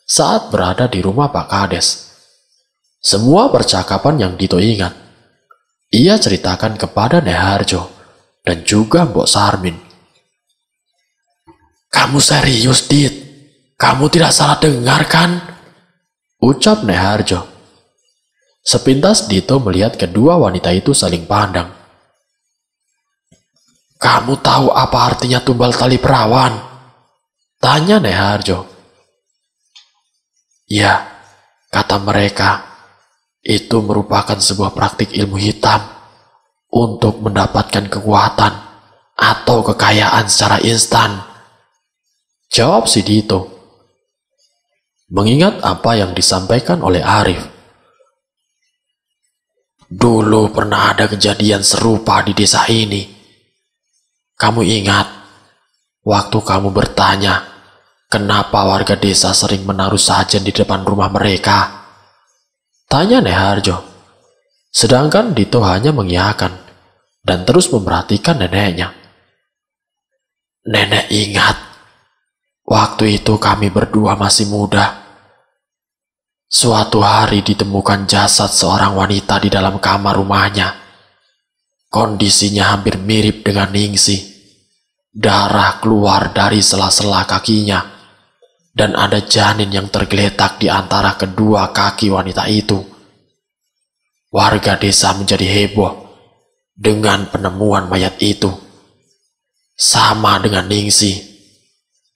saat berada di rumah Pak Kades. Semua percakapan yang Dito ingat, ia ceritakan kepada Nyai Harjo dan juga Mbok Sarmin. "Kamu serius, Dit? Kamu tidak salah dengar kan?" ucap Nyai Harjo. Sepintas Dito melihat kedua wanita itu saling pandang. "Kamu tahu apa artinya tumbal tali perawan?" tanya Nyai Harjo. "Ya, kata mereka, itu merupakan sebuah praktik ilmu hitam untuk mendapatkan kekuatan atau kekayaan secara instan," jawab si Dito. Mengingat apa yang disampaikan oleh Arif. "Dulu pernah ada kejadian serupa di desa ini. Kamu ingat waktu kamu bertanya kenapa warga desa sering menaruh sajen di depan rumah mereka?" tanya Nyai Harjo. Sedangkan Dito hanya mengiyakan dan terus memperhatikan neneknya. "Nenek ingat, waktu itu kami berdua masih muda. Suatu hari ditemukan jasad seorang wanita di dalam kamar rumahnya. Kondisinya hampir mirip dengan Ningsih. Darah keluar dari sela-sela kakinya, dan ada janin yang tergeletak di antara kedua kaki wanita itu. Warga desa menjadi heboh dengan penemuan mayat itu. Sama dengan Ningsih,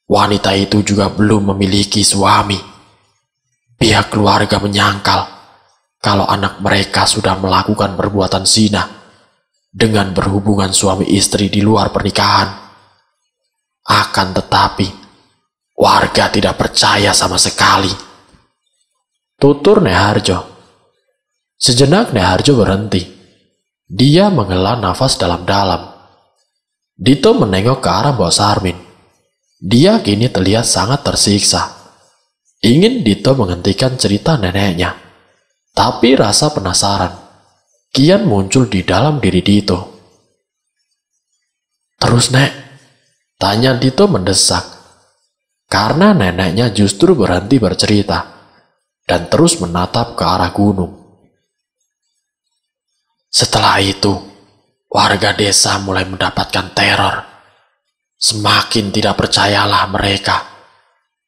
wanita itu juga belum memiliki suami. Pihak keluarga menyangkal kalau anak mereka sudah melakukan perbuatan zina dengan berhubungan suami istri di luar pernikahan. Akan tetapi, warga tidak percaya sama sekali," tutur Nyai Harjo. Sejenak Nyai Harjo berhenti. Dia menghela nafas dalam-dalam. Dito menengok ke arah Mbok Sarmin. Dia kini terlihat sangat tersiksa. Ingin Dito menghentikan cerita neneknya, tapi rasa penasaran kian muncul di dalam diri Dito. "Terus, Nek?" tanya Dito mendesak, karena neneknya justru berhenti bercerita dan terus menatap ke arah gunung. "Setelah itu, warga desa mulai mendapatkan teror. Semakin tidak percayalah mereka,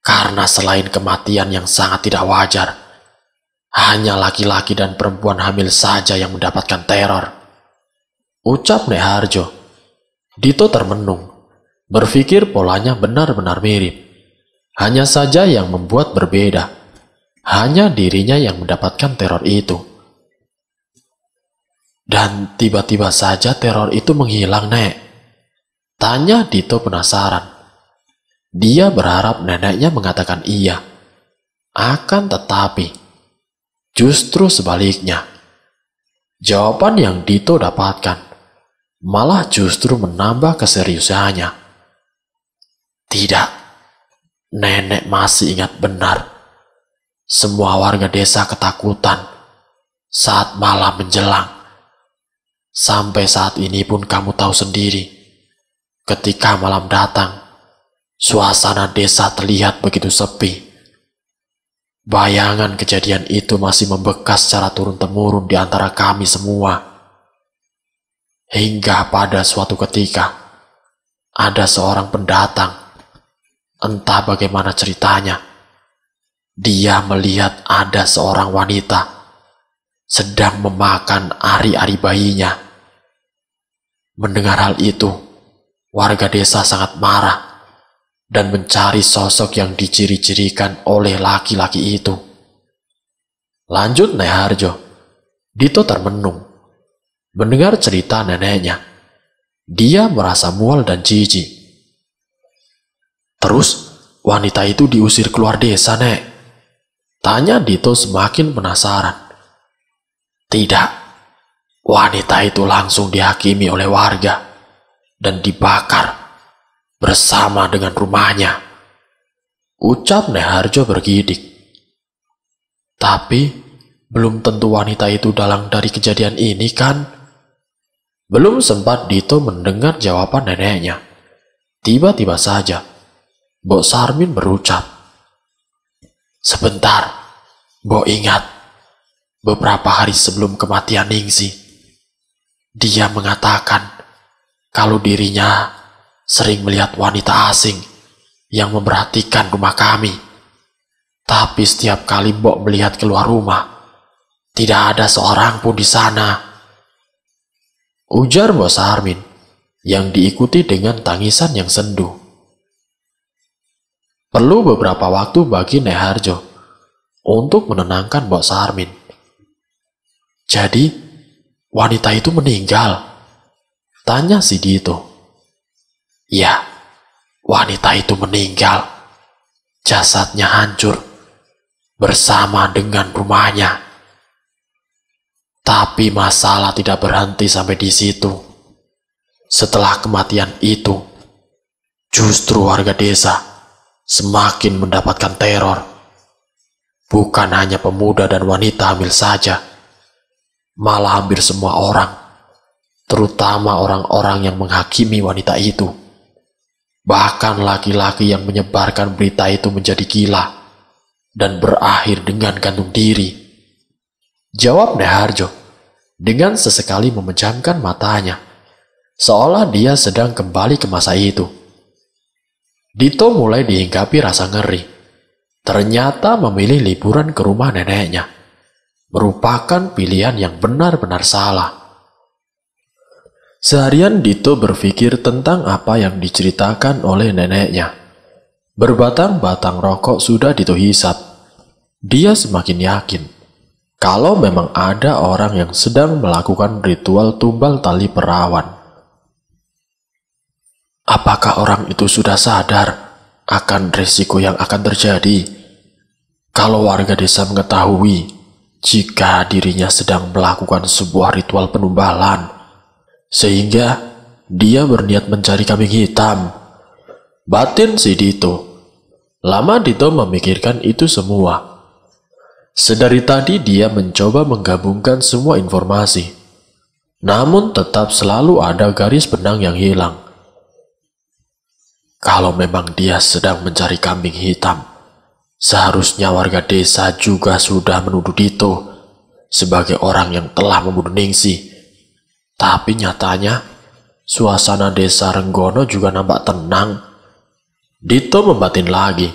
karena selain kematian yang sangat tidak wajar, hanya laki-laki dan perempuan hamil saja yang mendapatkan teror," ucap Nek Harjo. Dito termenung, berpikir polanya benar-benar mirip. Hanya saja yang membuat berbeda, hanya dirinya yang mendapatkan teror itu. "Dan tiba-tiba saja teror itu menghilang, Nek?" tanya Dito penasaran. Dia berharap neneknya mengatakan iya. Akan tetapi, justru sebaliknya. Jawaban yang Dito dapatkan malah justru menambah keseriusannya. "Tidak, nenek masih ingat benar. Semua warga desa ketakutan saat malam menjelang. Sampai saat ini pun kamu tahu sendiri, ketika malam datang, suasana desa terlihat begitu sepi. Bayangan kejadian itu masih membekas secara turun-temurun di antara kami semua. Hingga pada suatu ketika, ada seorang pendatang, entah bagaimana ceritanya, dia melihat ada seorang wanita sedang memakan ari-ari bayinya. Mendengar hal itu, warga desa sangat marah dan mencari sosok yang diciri-cirikan oleh laki-laki itu." Lanjut Nek Harjo. Dito termenung. Mendengar cerita neneknya, dia merasa mual dan jijik. "Terus wanita itu diusir keluar desa, Nek?" tanya Dito semakin penasaran. "Tidak, wanita itu langsung dihakimi oleh warga dan dibakar bersama dengan rumahnya," ucap Nek Harjo bergidik. "Tapi belum tentu wanita itu dalang dari kejadian ini, kan?" Belum sempat Dito mendengar jawaban neneknya, tiba-tiba saja Mbok Sarmin berucap, "Sebentar, Mbok ingat, beberapa hari sebelum kematian Ningsih, dia mengatakan kalau dirinya sering melihat wanita asing yang memperhatikan rumah kami. Tapi setiap kali Mbok melihat keluar rumah, tidak ada seorang pun di sana," ujar Mbok Sarmin, yang diikuti dengan tangisan yang sendu. Perlu beberapa waktu bagi Nek Harjo untuk menenangkan Mbok Sarmin. "Jadi, wanita itu meninggal?" tanya si Dito. "Ya, wanita itu meninggal. Jasadnya hancur bersama dengan rumahnya. Tapi masalah tidak berhenti sampai di situ. Setelah kematian itu, justru warga desa semakin mendapatkan teror. Bukan hanya pemuda dan wanita hamil saja, malah hampir semua orang, terutama orang-orang yang menghakimi wanita itu. Bahkan laki-laki yang menyebarkan berita itu menjadi gila dan berakhir dengan gantung diri," jawab Nek Harjo dengan sesekali memejamkan matanya, seolah dia sedang kembali ke masa itu. Dito mulai dihinggapi rasa ngeri. Ternyata memilih liburan ke rumah neneknya merupakan pilihan yang benar-benar salah. Seharian Dito berpikir tentang apa yang diceritakan oleh neneknya. Berbatang-batang rokok sudah Dito hisap. Dia semakin yakin kalau memang ada orang yang sedang melakukan ritual tumbal tali perawan. Apakah orang itu sudah sadar akan risiko yang akan terjadi kalau warga desa mengetahui jika dirinya sedang melakukan sebuah ritual penumbalan, sehingga dia berniat mencari kambing hitam. Batin si Dito. Lama Dito memikirkan itu semua. Sedari tadi dia mencoba menggabungkan semua informasi. Namun tetap selalu ada garis benang yang hilang. Kalau memang dia sedang mencari kambing hitam, seharusnya warga desa juga sudah menuduh Dito sebagai orang yang telah membunuh Ningsih. Tapi nyatanya, suasana desa Renggono juga nampak tenang. Dito membatin lagi.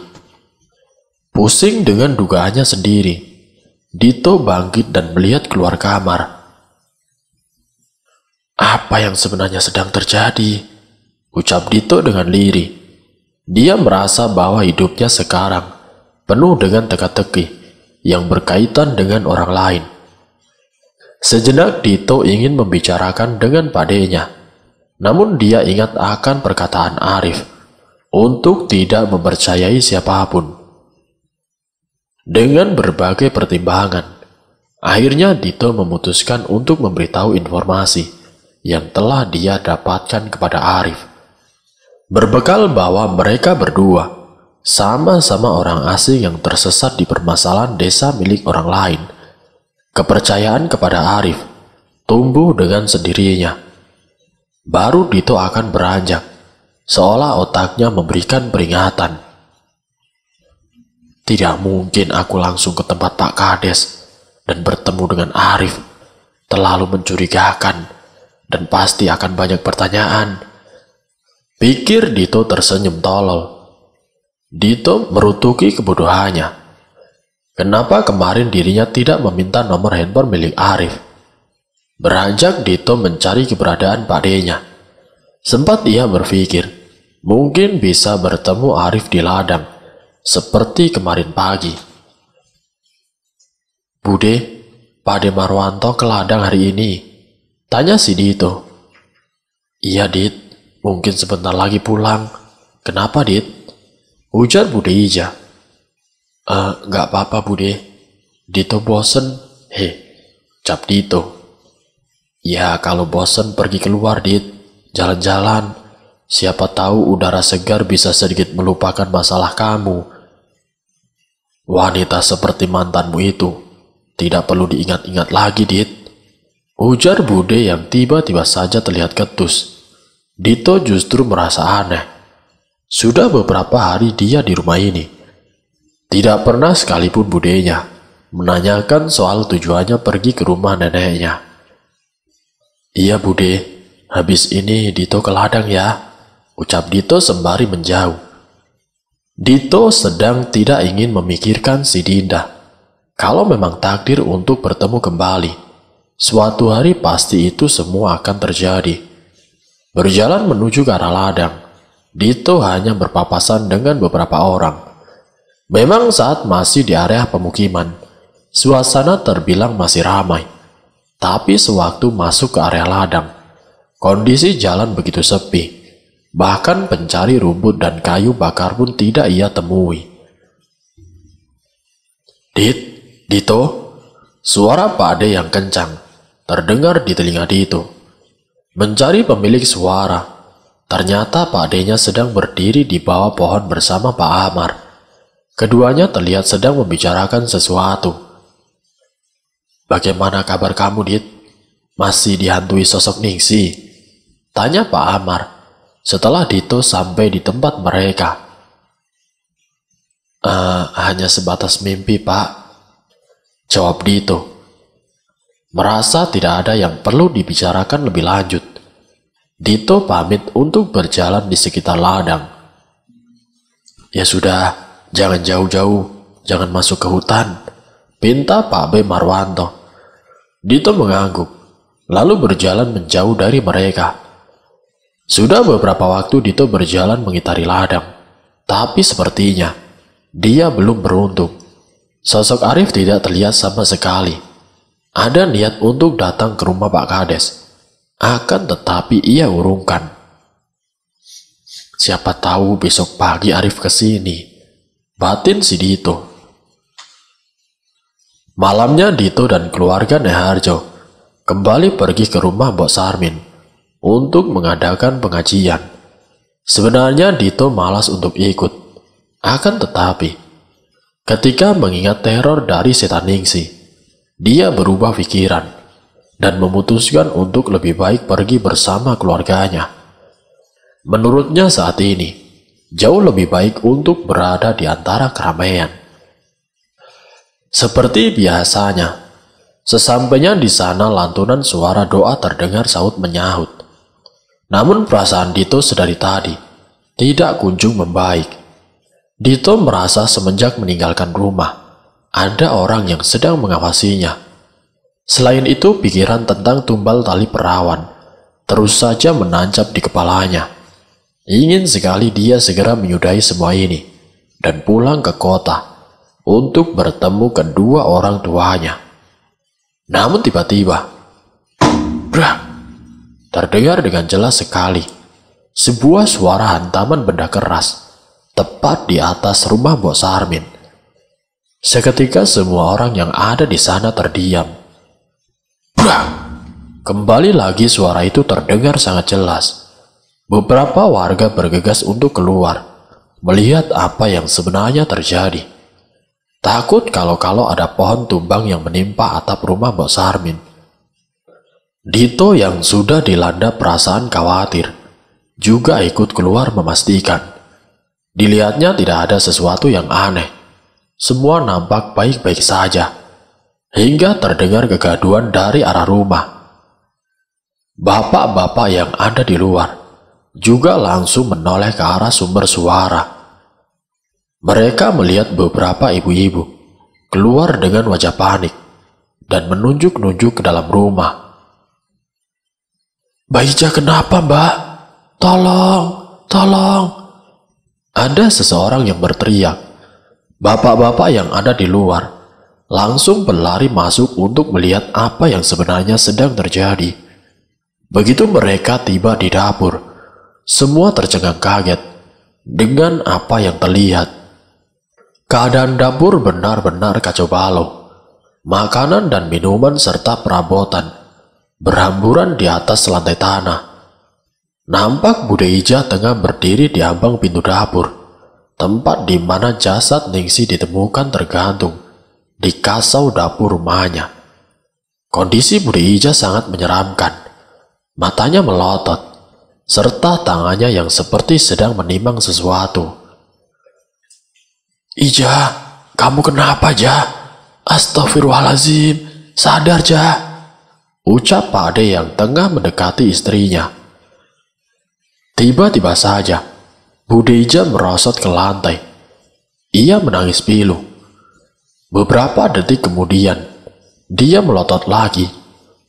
Pusing dengan dugaannya sendiri, Dito bangkit dan melihat keluar kamar. Apa yang sebenarnya sedang terjadi? Ucap Dito dengan lirih. Dia merasa bahwa hidupnya sekarang penuh dengan teka-teki yang berkaitan dengan orang lain. Sejenak Dito ingin membicarakan dengan padenya, namun dia ingat akan perkataan Arif untuk tidak mempercayai siapapun. Dengan berbagai pertimbangan, akhirnya Dito memutuskan untuk memberitahu informasi yang telah dia dapatkan kepada Arif. Berbekal bahwa mereka berdua sama-sama orang asing yang tersesat di permasalahan desa milik orang lain, kepercayaan kepada Arif tumbuh dengan sendirinya. Baru Dito akan beranjak, seolah otaknya memberikan peringatan. Tidak mungkin aku langsung ke tempat Pak Kades dan bertemu dengan Arif. Terlalu mencurigakan dan pasti akan banyak pertanyaan. Pikir Dito tersenyum tolol. Dito merutuki kebodohannya. Kenapa kemarin dirinya tidak meminta nomor handphone milik Arif? Beranjak Dito mencari keberadaan padenya. Sempat ia berpikir, mungkin bisa bertemu Arif di ladang, seperti kemarin pagi. Bude, Pade Marwanto ke ladang hari ini? Tanya si Dito. Iya, Dit. Mungkin sebentar lagi pulang. Kenapa, Dit? Ujar Bude Ija. Nggak apa-apa, Bude. Dito bosen. Ucap Dito. Ya, kalau bosen pergi keluar, Dit. Jalan-jalan. Siapa tahu udara segar bisa sedikit melupakan masalah kamu. Wanita seperti mantanmu itu tidak perlu diingat-ingat lagi, Dit. Ujar Bude yang tiba-tiba saja terlihat ketus. Dito justru merasa aneh. Sudah beberapa hari dia di rumah ini. Tidak pernah sekalipun budenya menanyakan soal tujuannya pergi ke rumah neneknya. Iya, Bude, habis ini Dito ke ladang ya, ucap Dito sembari menjauh. Dito sedang tidak ingin memikirkan si Dinda. Kalau memang takdir untuk bertemu kembali, suatu hari pasti itu semua akan terjadi. Berjalan menuju ke arah ladang, Dito hanya berpapasan dengan beberapa orang. Memang saat masih di area pemukiman, suasana terbilang masih ramai. Tapi sewaktu masuk ke area ladang, kondisi jalan begitu sepi. Bahkan pencari rumput dan kayu bakar pun tidak ia temui. Dito, suara Pak Ade yang kencang terdengar di telinga Dito. Mencari pemilik suara, ternyata Pak Ade-nya sedang berdiri di bawah pohon bersama Pak Amar. Keduanya terlihat sedang membicarakan sesuatu. Bagaimana kabar kamu, Dit? Masih dihantui sosok Ningsih? Tanya Pak Amar setelah Dito sampai di tempat mereka. Hanya sebatas mimpi, Pak, jawab Dito. Merasa tidak ada yang perlu dibicarakan lebih lanjut, Dito pamit untuk berjalan di sekitar ladang. Ya sudah, jangan jauh-jauh, jangan masuk ke hutan, pinta Pak B. Marwanto. Dito mengangguk, lalu berjalan menjauh dari mereka. Sudah beberapa waktu Dito berjalan mengitari ladang, tapi sepertinya dia belum beruntung. Sosok Arif tidak terlihat sama sekali. Ada niat untuk datang ke rumah Pak Kades, akan tetapi ia urungkan. Siapa tahu besok pagi Arif ke sini, batin si Dito. Malamnya Dito dan keluarga Nyai Harjo kembali pergi ke rumah Mbok Sarmin untuk mengadakan pengajian. Sebenarnya Dito malas untuk ikut, akan tetapi ketika mengingat teror dari setan Ningsih, dia berubah pikiran dan memutuskan untuk lebih baik pergi bersama keluarganya. Menurutnya saat ini jauh lebih baik untuk berada di antara keramaian. Seperti biasanya, sesampainya di sana lantunan suara doa terdengar sahut menyahut. Namun perasaan Dito sedari tadi tidak kunjung membaik. Dito merasa semenjak meninggalkan rumah, ada orang yang sedang mengawasinya. Selain itu, pikiran tentang tumbal tali perawan terus saja menancap di kepalanya. Ingin sekali dia segera menyudahi semua ini dan pulang ke kota untuk bertemu kedua orang tuanya. Namun tiba-tiba, terdengar dengan jelas sekali sebuah suara hantaman benda keras tepat di atas rumah Mbok Sarmin. Seketika semua orang yang ada di sana terdiam. Kembali lagi suara itu terdengar sangat jelas. Beberapa warga bergegas untuk keluar melihat apa yang sebenarnya terjadi. Takut kalau ada pohon tumbang yang menimpa atap rumah Mbok Sarmin. Dito yang sudah dilanda perasaan khawatir juga ikut keluar memastikan. Dilihatnya tidak ada sesuatu yang aneh. Semua nampak baik-baik saja. Hingga terdengar kegaduhan dari arah rumah. Bapak-bapak yang ada di luar juga langsung menoleh ke arah sumber suara. Mereka melihat beberapa ibu-ibu keluar dengan wajah panik dan menunjuk-nunjuk ke dalam rumah. "Mbak Ija kenapa, Mbak? Tolong, tolong!" Ada seseorang yang berteriak. Bapak-bapak yang ada di luar langsung berlari masuk untuk melihat apa yang sebenarnya sedang terjadi. Begitu mereka tiba di dapur, semua tercengang kaget dengan apa yang terlihat. Keadaan dapur benar-benar kacau balau. Makanan dan minuman serta perabotan berhamburan di atas lantai tanah. Nampak Bude Ija tengah berdiri di ambang pintu dapur, tempat di mana jasad Ningsih ditemukan tergantung di kasau dapur rumahnya. Kondisi Bude Ija sangat menyeramkan. Matanya melotot, serta tangannya yang seperti sedang menimang sesuatu. "Ija, kamu kenapa, Ja? Astagfirullahaladzim, sadar, Ja," ucap Pak Ade yang tengah mendekati istrinya. Tiba-tiba saja, Bude Ija merosot ke lantai. Ia menangis pilu. Beberapa detik kemudian, dia melotot lagi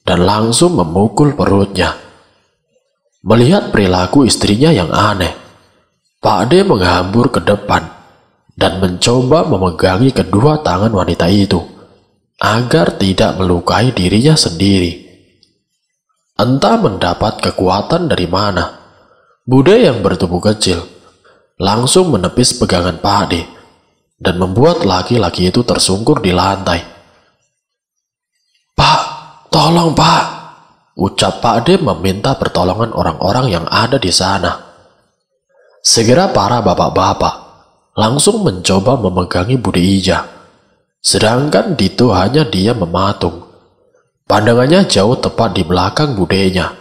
dan langsung memukul perutnya. Melihat perilaku istrinya yang aneh, Pak Ade menghambur ke depan dan mencoba memegangi kedua tangan wanita itu agar tidak melukai dirinya sendiri. Entah mendapat kekuatan dari mana, Bude yang bertubuh kecil langsung menepis pegangan Pak Ade dan membuat laki-laki itu tersungkur di lantai. "Pak, tolong Pak," ucap Pak Ade meminta pertolongan orang-orang yang ada di sana. Segera para bapak-bapak langsung mencoba memegangi Bude Ija, sedangkan Dito hanya diam mematung. Pandangannya jauh tepat di belakang budenya.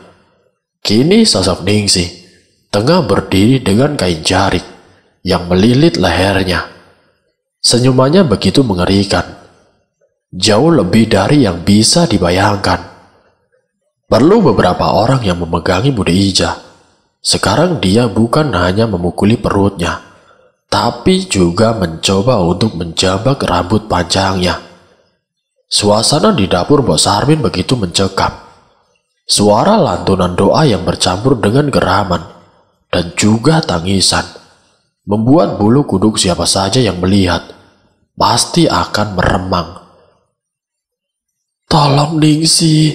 Kini sosok Ningsih tengah berdiri dengan kain jarik yang melilit lehernya. Senyumannya begitu mengerikan, jauh lebih dari yang bisa dibayangkan. Perlu beberapa orang yang memegangi Bude Ija. Sekarang dia bukan hanya memukuli perutnya, tapi juga mencoba untuk menjambak rambut panjangnya. Suasana di dapur Mbok Sarmin begitu mencekam. Suara lantunan doa yang bercampur dengan geraman dan juga tangisan membuat bulu kuduk siapa saja yang melihat pasti akan meremang. "Tolong Ningsih,"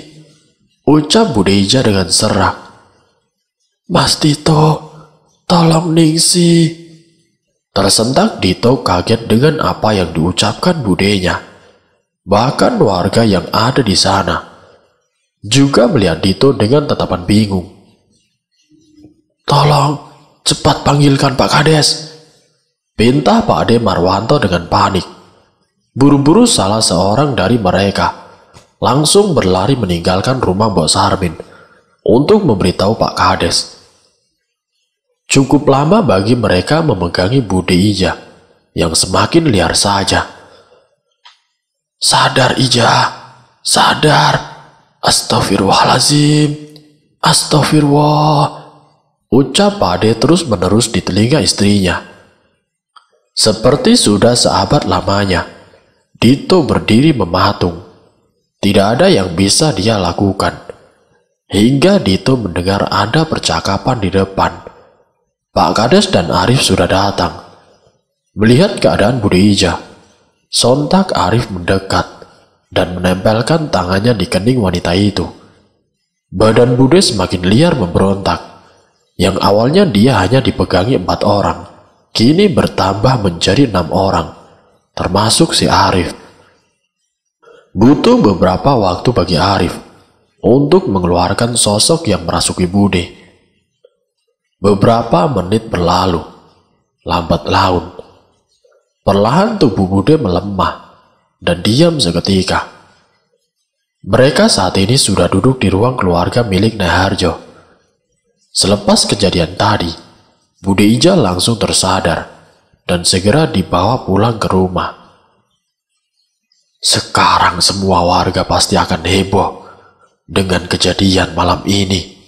ucap Bude Ija dengan serak. "Mas Dito, tolong Ningsih." Tersentak Dito kaget dengan apa yang diucapkan budenya. Bahkan warga yang ada di sana juga melihat Dito dengan tatapan bingung. "Tolong, cepat panggilkan Pak Kades," pinta Pak Ade Marwanto dengan panik. Buru-buru salah seorang dari mereka langsung berlari meninggalkan rumah Mbok Sarmin untuk memberitahu Pak Kades. Cukup lama bagi mereka memegangi Bude Ija yang semakin liar saja. "Sadar Ija, sadar. Astagfirullahaladzim, astagfirullah," ucap Pak Ade terus-menerus di telinga istrinya. Seperti sudah sahabat lamanya, Dito berdiri mematung. Tidak ada yang bisa dia lakukan. Hingga Dito mendengar ada percakapan di depan. Pak Kades dan Arif sudah datang. Melihat keadaan Bude Ija, sontak Arif mendekat dan menempelkan tangannya di kening wanita itu. Badan Bude semakin liar memberontak. Yang awalnya dia hanya dipegangi 4 orang, kini bertambah menjadi 6 orang, termasuk si Arif. Butuh beberapa waktu bagi Arif untuk mengeluarkan sosok yang merasuki Bude. Beberapa menit berlalu, lambat laun. Perlahan tubuh Bude melemah dan diam seketika. Mereka saat ini sudah duduk di ruang keluarga milik Nyai Harjo. Selepas kejadian tadi, Bude Ija langsung tersadar dan segera dibawa pulang ke rumah. Sekarang semua warga pasti akan heboh dengan kejadian malam ini.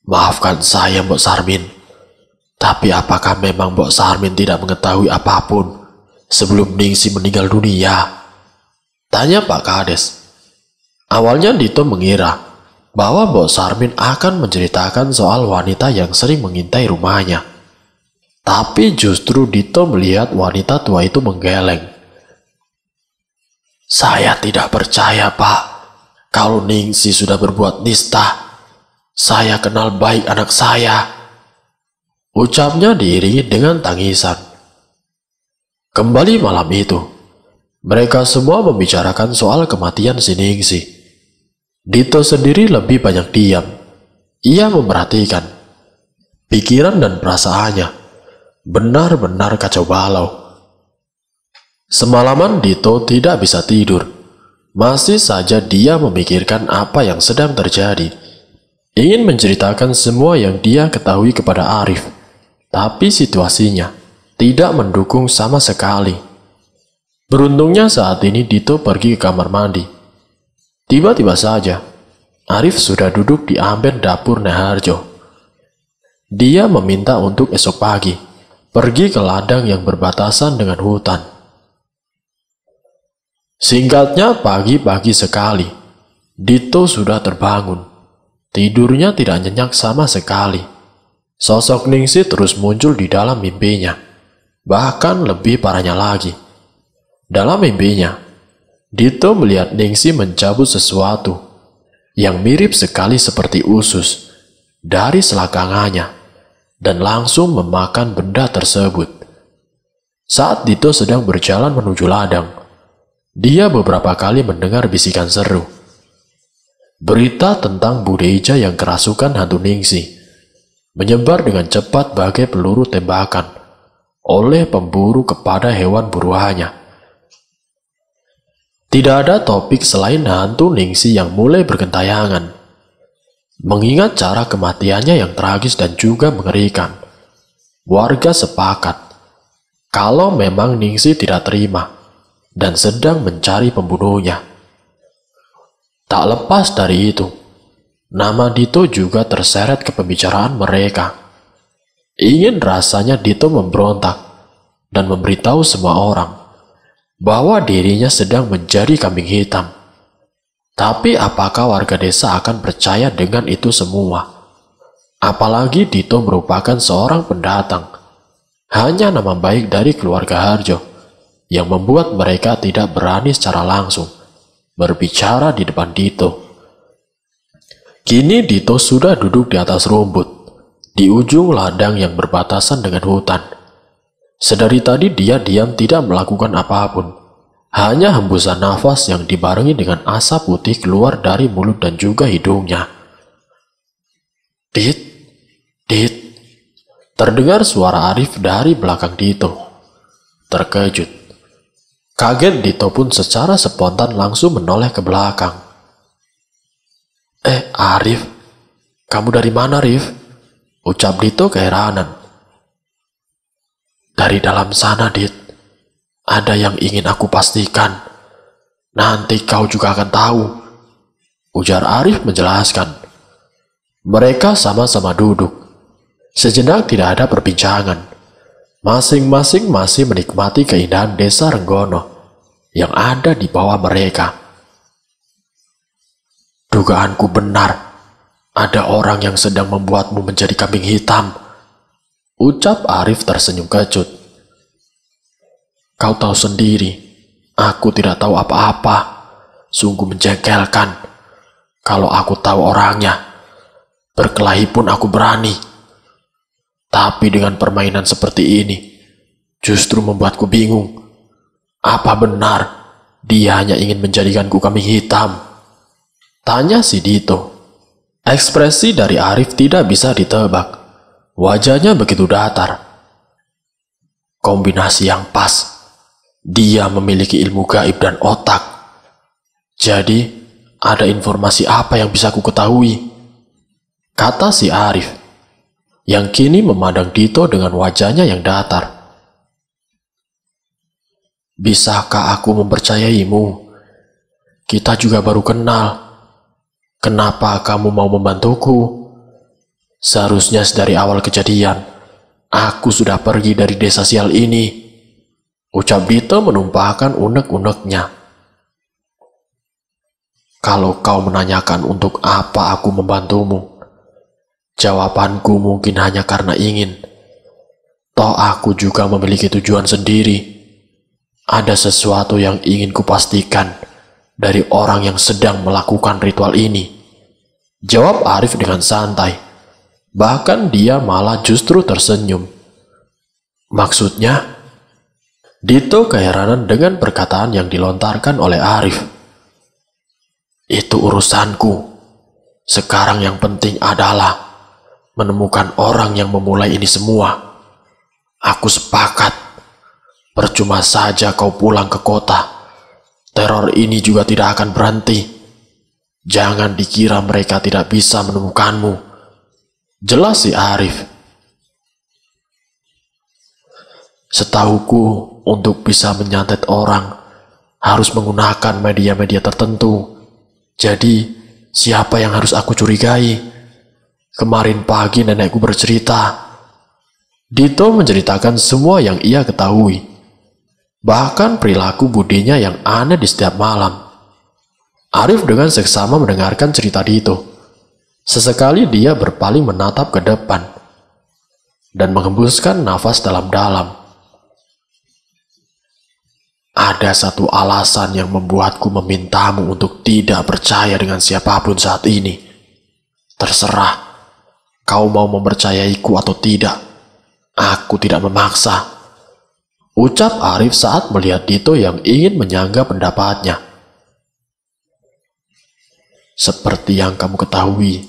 Maafkan saya Mbok Sarmin, tapi apakah memang Mbok Sarmin tidak mengetahui apapun sebelum Ningsi meninggal dunia? Tanya Pak Kades. Awalnya Dito mengira bahwa Mbok Sarmin akan menceritakan soal wanita yang sering mengintai rumahnya. Tapi justru Dito melihat wanita tua itu menggeleng. "Saya tidak percaya, Pak, kalau Ningsi sudah berbuat nista. Saya kenal baik anak saya," ucapnya diiringi dengan tangisan. Kembali malam itu, mereka semua membicarakan soal kematian si Ningsi. Dito sendiri lebih banyak diam. Ia memperhatikan. Pikiran dan perasaannya benar-benar kacau balau. Semalaman Dito tidak bisa tidur. Masih saja dia memikirkan apa yang sedang terjadi. Ingin menceritakan semua yang dia ketahui kepada Arif. Tapi situasinya tidak mendukung sama sekali. Beruntungnya saat ini Dito pergi ke kamar mandi. Tiba-tiba saja, Arif sudah duduk di amben dapur Nyai Harjo. Dia meminta untuk esok pagi pergi ke ladang yang berbatasan dengan hutan. Singkatnya, pagi-pagi sekali, Dito sudah terbangun. Tidurnya tidak nyenyak sama sekali. Sosok Ningsi terus muncul di dalam mimpinya. Bahkan lebih parahnya lagi. Dalam mimpinya, Dito melihat Ningsi mencabut sesuatu yang mirip sekali seperti usus dari selangkangannya dan langsung memakan benda tersebut. Saat Dito sedang berjalan menuju ladang, dia beberapa kali mendengar bisikan seru. Berita tentang Bude Ija yang kerasukan hantu Ningsi menyebar dengan cepat bagai peluru tembakan oleh pemburu kepada hewan buruannya. Tidak ada topik selain hantu Ningsi yang mulai bergentayangan. Mengingat cara kematiannya yang tragis dan juga mengerikan, warga sepakat kalau memang Ningsi tidak terima dan sedang mencari pembunuhnya. Tak lepas dari itu, nama Dito juga terseret ke pembicaraan mereka. Ingin rasanya Dito memberontak dan memberitahu semua orang bahwa dirinya sedang menjadi kambing hitam. Tapi apakah warga desa akan percaya dengan itu semua? Apalagi Dito merupakan seorang pendatang. Hanya nama baik dari keluarga Harjo yang membuat mereka tidak berani secara langsung berbicara di depan Dito. Kini Dito sudah duduk di atas rumput di ujung ladang yang berbatasan dengan hutan. Sedari tadi dia diam tidak melakukan apapun. Hanya hembusan nafas yang dibarengi dengan asap putih keluar dari mulut dan juga hidungnya. Dit, Dit, terdengar suara Arif dari belakang Dito. Terkejut. Kaget, Dito pun secara spontan langsung menoleh ke belakang. Arif, kamu dari mana, Rif? Ucap Dito keheranan. Dari dalam sana, Dit. Ada yang ingin aku pastikan. Nanti kau juga akan tahu. Ujar Arif menjelaskan. Mereka sama-sama duduk. Sejenak tidak ada perbincangan. Masing-masing masih menikmati keindahan desa Renggono yang ada di bawah mereka. Dugaanku benar. Ada orang yang sedang membuatmu menjadi kambing hitam. Ucap Arif tersenyum kecut. Kau tahu sendiri, aku tidak tahu apa-apa. Sungguh menjengkelkan. Kalau aku tahu orangnya, berkelahi pun aku berani. Tapi dengan permainan seperti ini, justru membuatku bingung. Apa benar dia hanya ingin menjadikanku kambing hitam? Tanya si Dito. Ekspresi dari Arif tidak bisa ditebak. Wajahnya begitu datar. Kombinasi yang pas. Dia memiliki ilmu gaib dan otak. Jadi, ada informasi apa yang bisa ku ketahui? Kata si Arif, yang kini memandang Dito dengan wajahnya yang datar. Bisakah aku mempercayaimu? Kita juga baru kenal. Kenapa kamu mau membantuku? Seharusnya dari awal kejadian, aku sudah pergi dari desa sial ini. Ucap Dito menumpahkan unek-uneknya. Kalau kau menanyakan untuk apa aku membantumu, jawabanku mungkin hanya karena ingin. Toh aku juga memiliki tujuan sendiri. Ada sesuatu yang ingin kupastikan dari orang yang sedang melakukan ritual ini. Jawab Arif dengan santai. Bahkan dia malah justru tersenyum. Maksudnya? Dito keheranan dengan perkataan yang dilontarkan oleh Arif. Itu urusanku. Sekarang yang penting adalah menemukan orang yang memulai ini semua. Aku sepakat. Percuma saja kau pulang ke kota. Teror ini juga tidak akan berhenti. Jangan dikira mereka tidak bisa menemukanmu. Jelas si Arif. Setahuku, untuk bisa menyantet orang, harus menggunakan media-media tertentu. Jadi, siapa yang harus aku curigai? Kemarin pagi nenekku bercerita. Dito menceritakan semua yang ia ketahui. Bahkan perilaku budinya yang aneh di setiap malam. Arif dengan seksama mendengarkan cerita Dito. Sesekali dia berpaling menatap ke depan dan menghembuskan nafas dalam-dalam. Ada satu alasan yang membuatku memintamu untuk tidak percaya dengan siapapun saat ini. Terserah, kau mau mempercayaiku atau tidak. Aku tidak memaksa. Ucap Arif saat melihat Dito yang ingin menyangga pendapatnya. Seperti yang kamu ketahui,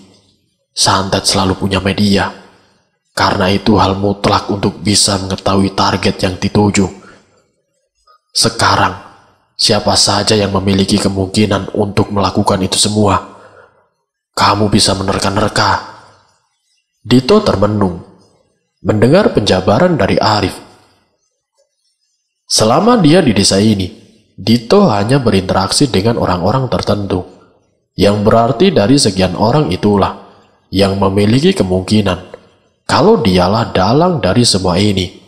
santet selalu punya media. Karena itu hal mutlak untuk bisa mengetahui target yang dituju. Sekarang, siapa saja yang memiliki kemungkinan untuk melakukan itu semua? Kamu bisa menerka-nerka. Dito termenung, mendengar penjabaran dari Arif. Selama dia di desa ini, Dito hanya berinteraksi dengan orang-orang tertentu, yang berarti dari sekian orang itulah yang memiliki kemungkinan kalau dialah dalang dari semua ini.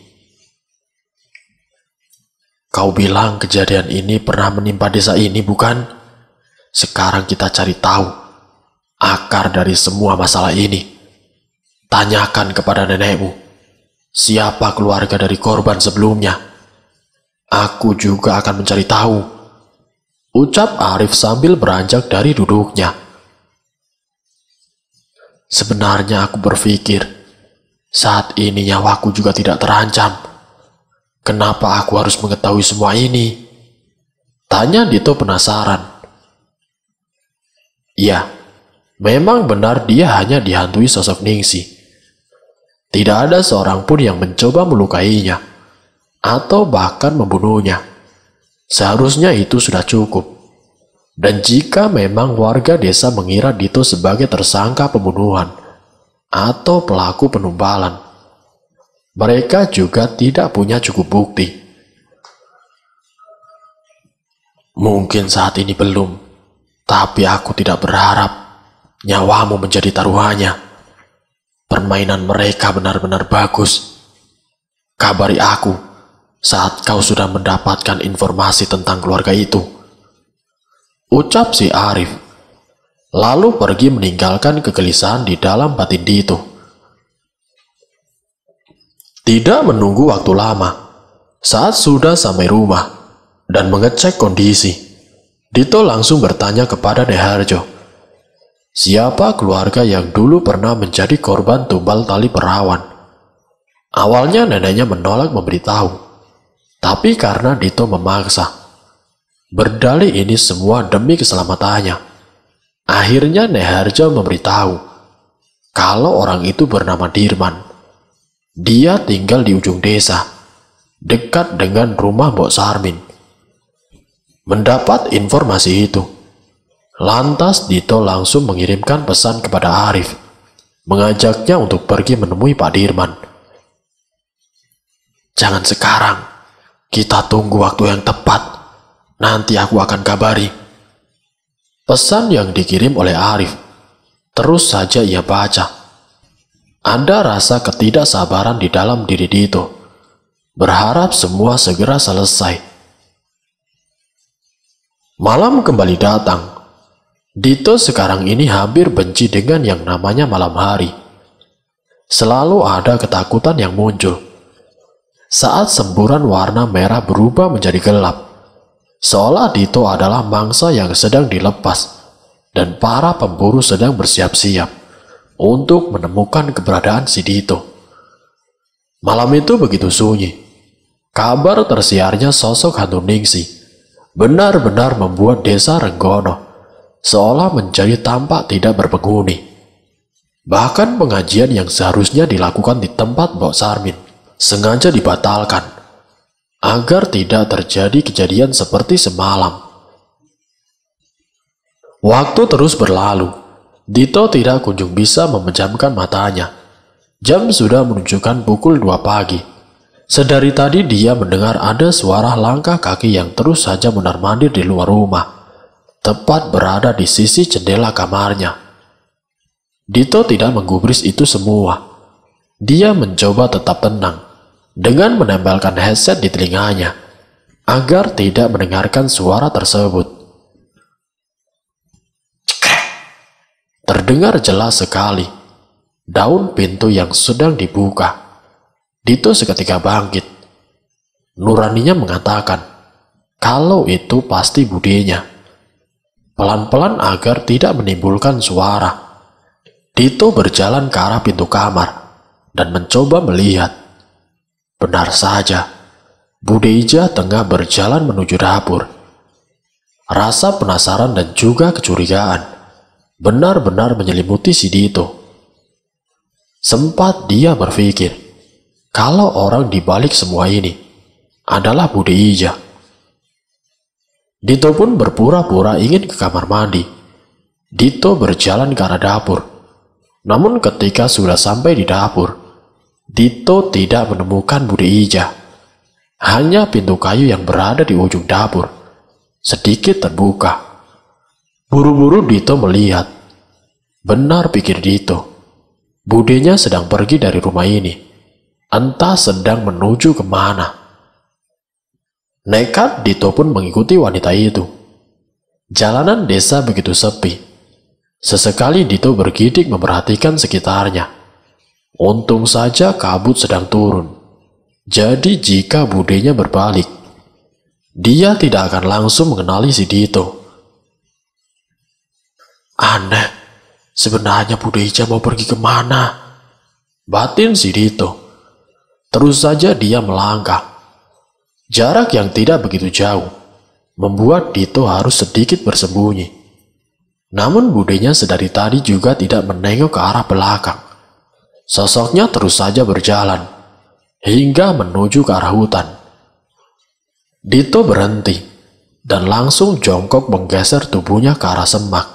Kau bilang kejadian ini pernah menimpa desa ini, bukan? Sekarang kita cari tahu akar dari semua masalah ini. Tanyakan kepada nenekmu, siapa keluarga dari korban sebelumnya. Aku juga akan mencari tahu. Ucap Arif sambil beranjak dari duduknya. Sebenarnya aku berpikir, saat ini nyawaku juga tidak terancam. Kenapa aku harus mengetahui semua ini? Tanya Dito penasaran. Ya, memang benar dia hanya dihantui sosok Ningsih. Tidak ada seorang pun yang mencoba melukainya atau bahkan membunuhnya. Seharusnya itu sudah cukup. Dan jika memang warga desa mengira Dito sebagai tersangka pembunuhan atau pelaku penumbalan, mereka juga tidak punya cukup bukti. Mungkin saat ini belum, tapi aku tidak berharap nyawamu menjadi taruhannya. Permainan mereka benar-benar bagus. Kabari aku saat kau sudah mendapatkan informasi tentang keluarga itu, ucap si Arif, lalu pergi meninggalkan kegelisahan di dalam batin Dito. Tidak menunggu waktu lama, saat sudah sampai rumah dan mengecek kondisi, Dito langsung bertanya kepada Nyai Harjo, siapa keluarga yang dulu pernah menjadi korban tumbal tali perawan. Awalnya neneknya menolak memberitahu, tapi karena Dito memaksa, berdalih ini semua demi keselamatannya, akhirnya Nyai Harjo memberitahu kalau orang itu bernama Dirman. Dia tinggal di ujung desa, dekat dengan rumah Mbok Sarmin. Mendapat informasi itu, lantas Dito langsung mengirimkan pesan kepada Arif, mengajaknya untuk pergi menemui Pak Dirman. Jangan sekarang, kita tunggu waktu yang tepat. Nanti aku akan kabari. Pesan yang dikirim oleh Arif, terus saja ia baca. Ada rasa ketidaksabaran di dalam diri Dito, berharap semua segera selesai. Malam kembali datang. Dito sekarang ini hampir benci dengan yang namanya malam hari. Selalu ada ketakutan yang muncul saat semburan warna merah berubah menjadi gelap, seolah Dito adalah mangsa yang sedang dilepas dan para pemburu sedang bersiap-siap untuk menemukan keberadaan si Dito. Malam itu begitu sunyi. Kabar tersiarnya sosok hantu Ningsih benar-benar membuat desa Renggono seolah menjadi tampak tidak berpenghuni. Bahkan pengajian yang seharusnya dilakukan di tempat Mbok Sarmin sengaja dibatalkan agar tidak terjadi kejadian seperti semalam. Waktu terus berlalu. Dito tidak kunjung bisa memejamkan matanya. Jam sudah menunjukkan pukul 2 pagi. Sedari tadi dia mendengar ada suara langkah kaki yang terus saja mondar-mandir di luar rumah, tepat berada di sisi jendela kamarnya. Dito tidak menggubris itu semua. Dia mencoba tetap tenang dengan menempelkan headset di telinganya agar tidak mendengarkan suara tersebut. Terdengar jelas sekali daun pintu yang sedang dibuka. Dito seketika bangkit. Nuraninya mengatakan kalau itu pasti budenya. Pelan-pelan agar tidak menimbulkan suara, Dito berjalan ke arah pintu kamar dan mencoba melihat. Benar saja, Bude Ija tengah berjalan menuju dapur. Rasa penasaran dan juga kecurigaan benar-benar menyelimuti si Dito. Sempat dia berpikir kalau orang di balik semua ini adalah Bude Ija. Dito pun berpura-pura ingin ke kamar mandi. Dito berjalan ke arah dapur. Namun ketika sudah sampai di dapur, Dito tidak menemukan Bude Ija. Hanya pintu kayu yang berada di ujung dapur sedikit terbuka. Buru-buru Dito melihat. Benar pikir Dito, budenya sedang pergi dari rumah ini. Entah sedang menuju kemana. Nekat Dito pun mengikuti wanita itu. Jalanan desa begitu sepi. Sesekali Dito bergidik memperhatikan sekitarnya. Untung saja kabut sedang turun. Jadi jika budenya berbalik, dia tidak akan langsung mengenali si Dito. Aneh, sebenarnya Bude Ija mau pergi kemana? Batin si Dito. Terus saja dia melangkah. Jarak yang tidak begitu jauh. membuat Dito harus sedikit bersembunyi. Namun budenya sedari tadi juga tidak menengok ke arah belakang. Sosoknya terus saja berjalan, hingga menuju ke arah hutan. Dito berhenti, dan langsung jongkok menggeser tubuhnya ke arah semak.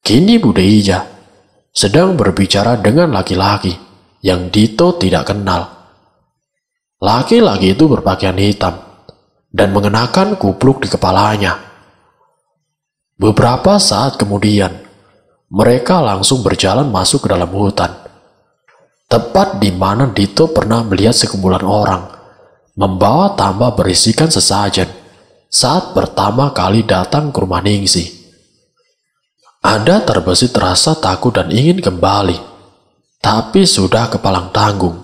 Kini Bude Ija sedang berbicara dengan laki-laki yang Dito tidak kenal. Laki-laki itu berpakaian hitam dan mengenakan kupluk di kepalanya. Beberapa saat kemudian, mereka langsung berjalan masuk ke dalam hutan. Tepat di mana Dito pernah melihat sekumpulan orang membawa tambah berisikan sesajen saat pertama kali datang ke rumah Ningsih. Ada terbesit rasa takut dan ingin kembali, tapi sudah kepalang tanggung.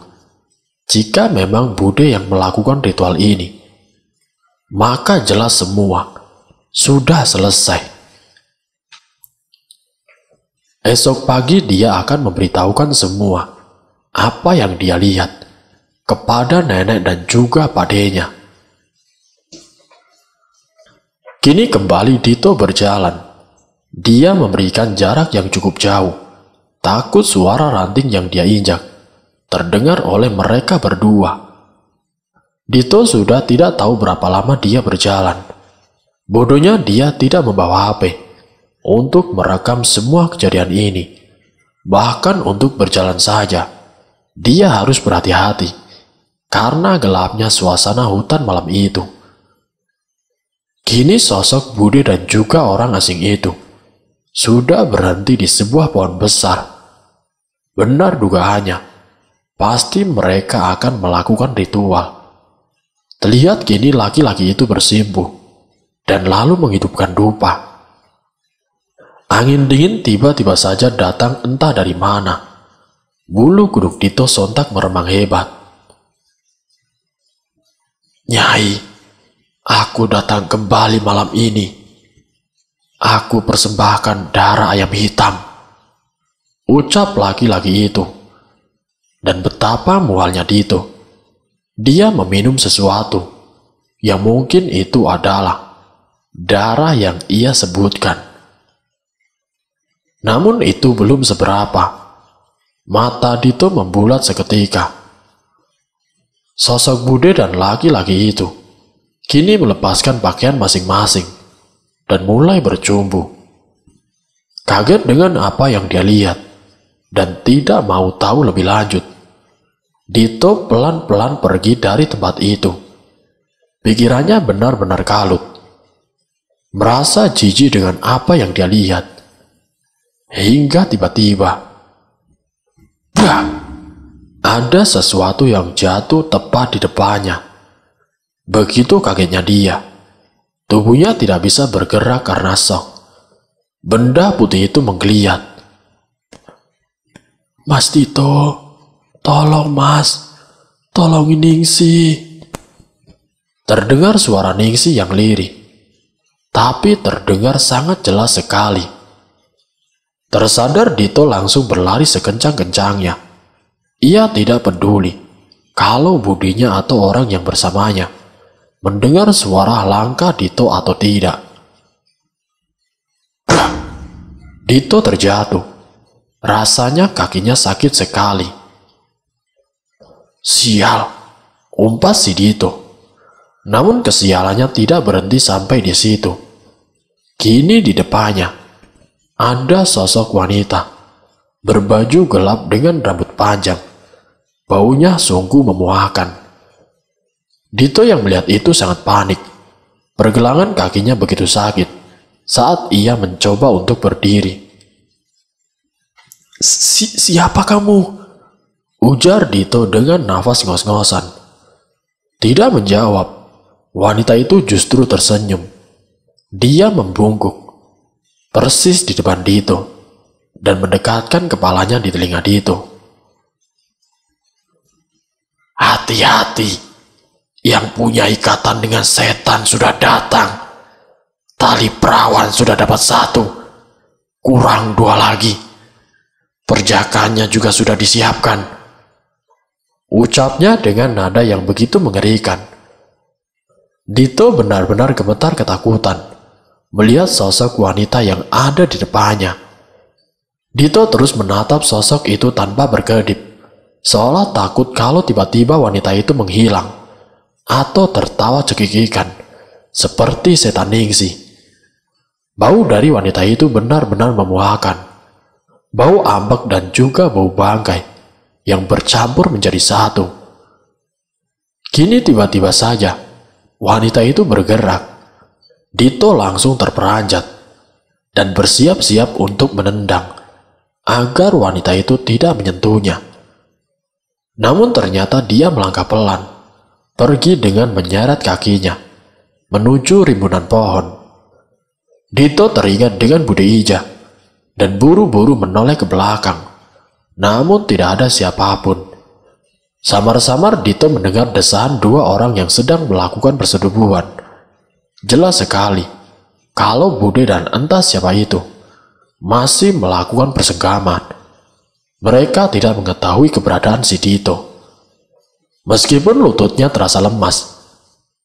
Jika memang Bude yang melakukan ritual ini, maka jelas semua sudah selesai. Esok pagi dia akan memberitahukan semua apa yang dia lihat kepada nenek dan juga padenya. Kini kembali Dito berjalan. Dia memberikan jarak yang cukup jauh. Takut suara ranting yang dia injak terdengar oleh mereka berdua. Dito sudah tidak tahu berapa lama dia berjalan. Bodohnya dia tidak membawa HP untuk merekam semua kejadian ini. Bahkan untuk berjalan saja, dia harus berhati-hati karena gelapnya suasana hutan malam itu. Kini sosok Bude dan juga orang asing itu sudah berhenti di sebuah pohon besar. Benar dugaannya, pasti mereka akan melakukan ritual. Terlihat kini laki-laki itu bersimpuh dan lalu menghidupkan dupa. Angin dingin tiba-tiba saja datang entah dari mana. Bulu kuduk Dito sontak meremang hebat. Nyai, aku datang kembali malam ini. Aku persembahkan darah ayam hitam, ucap laki-laki itu. Dan betapa mualnya Dito. Dia meminum sesuatu yang mungkin itu adalah darah yang ia sebutkan. Namun itu belum seberapa. Mata Dito membulat seketika. Sosok Bude dan laki-laki itu kini melepaskan pakaian masing-masing dan mulai bercumbu. Kaget dengan apa yang dia lihat dan tidak mau tahu lebih lanjut, Dito pelan-pelan pergi dari tempat itu. Pikirannya benar-benar kalut. Merasa jijik dengan apa yang dia lihat. Hingga tiba-tiba, ada sesuatu yang jatuh tepat di depannya. Begitu kagetnya dia. Tubuhnya tidak bisa bergerak karena shock. Benda putih itu menggeliat. Mas Dito, tolong mas, tolongin Ningsih. Terdengar suara Ningsih yang lirih, tapi terdengar sangat jelas sekali. Tersadar Dito langsung berlari sekencang-kencangnya. Ia tidak peduli kalau budinya atau orang yang bersamanya mendengar suara langkah Dito atau tidak. Dito terjatuh. Rasanya kakinya sakit sekali. Sial, umpas si Dito. Namun kesialannya tidak berhenti sampai di situ. Kini di depannya ada sosok wanita berbaju gelap dengan rambut panjang. Baunya sungguh memuakkan. Dito yang melihat itu sangat panik. Pergelangan kakinya begitu sakit saat ia mencoba untuk berdiri. Siapa kamu? Ujar Dito dengan nafas ngos-ngosan. Tidak menjawab. Wanita itu justru tersenyum. Dia membungkuk persis di depan Dito dan mendekatkan kepalanya di telinga Dito. Hati-hati, yang punya ikatan dengan setan sudah datang. Tali perawan sudah dapat 1, kurang 2 lagi. Perjakannya juga sudah disiapkan. Ucapnya dengan nada yang begitu mengerikan. Dito benar-benar gemetar ketakutan melihat sosok wanita yang ada di depannya. Dito terus menatap sosok itu tanpa berkedip, seolah takut kalau tiba-tiba wanita itu menghilang atau tertawa cekikikan seperti setan Ningsih. Bau dari wanita itu benar-benar memuakan. Bau ambek dan juga bau bangkai yang bercampur menjadi satu. Kini tiba-tiba saja wanita itu bergerak. Dito langsung terperanjat dan bersiap-siap untuk menendang agar wanita itu tidak menyentuhnya. Namun ternyata dia melangkah pelan, pergi dengan menyeret kakinya menuju rimbunan pohon. Dito teringat dengan Bude Ija dan buru-buru menoleh ke belakang, namun tidak ada siapapun. Samar-samar Dito mendengar desahan dua orang yang sedang melakukan persetubuhan. Jelas sekali kalau Bude dan entah siapa itu masih melakukan persenggaman. Mereka tidak mengetahui keberadaan si Dito. Meskipun lututnya terasa lemas,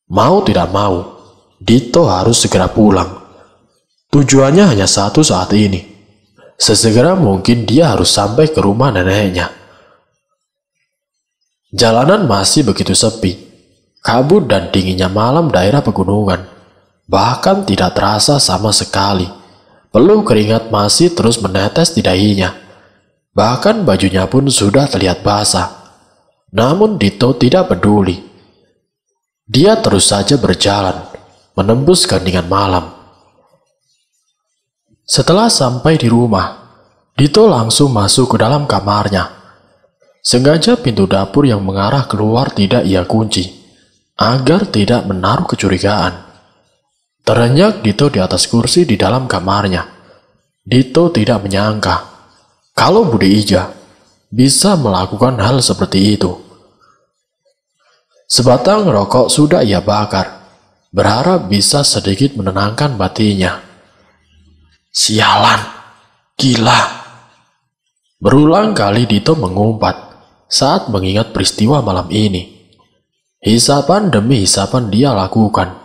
mau tidak mau Dito harus segera pulang. Tujuannya hanya satu saat ini. Sesegera mungkin dia harus sampai ke rumah neneknya. Jalanan masih begitu sepi. Kabut dan dinginnya malam daerah pegunungan bahkan tidak terasa sama sekali. Peluh keringat masih terus menetes di dahinya. Bahkan bajunya pun sudah terlihat basah. Namun Dito tidak peduli. Dia terus saja berjalan, menembus keheningan malam. Setelah sampai di rumah, Dito langsung masuk ke dalam kamarnya. Sengaja pintu dapur yang mengarah keluar tidak ia kunci, agar tidak menaruh kecurigaan. Terenyak Dito di atas kursi di dalam kamarnya. Dito tidak menyangka kalau Bude Ija bisa melakukan hal seperti itu. Sebatang rokok sudah ia bakar, berharap bisa sedikit menenangkan batinnya. Sialan, gila. Berulang kali Dito mengumpat saat mengingat peristiwa malam ini. Hisapan demi hisapan dia lakukan,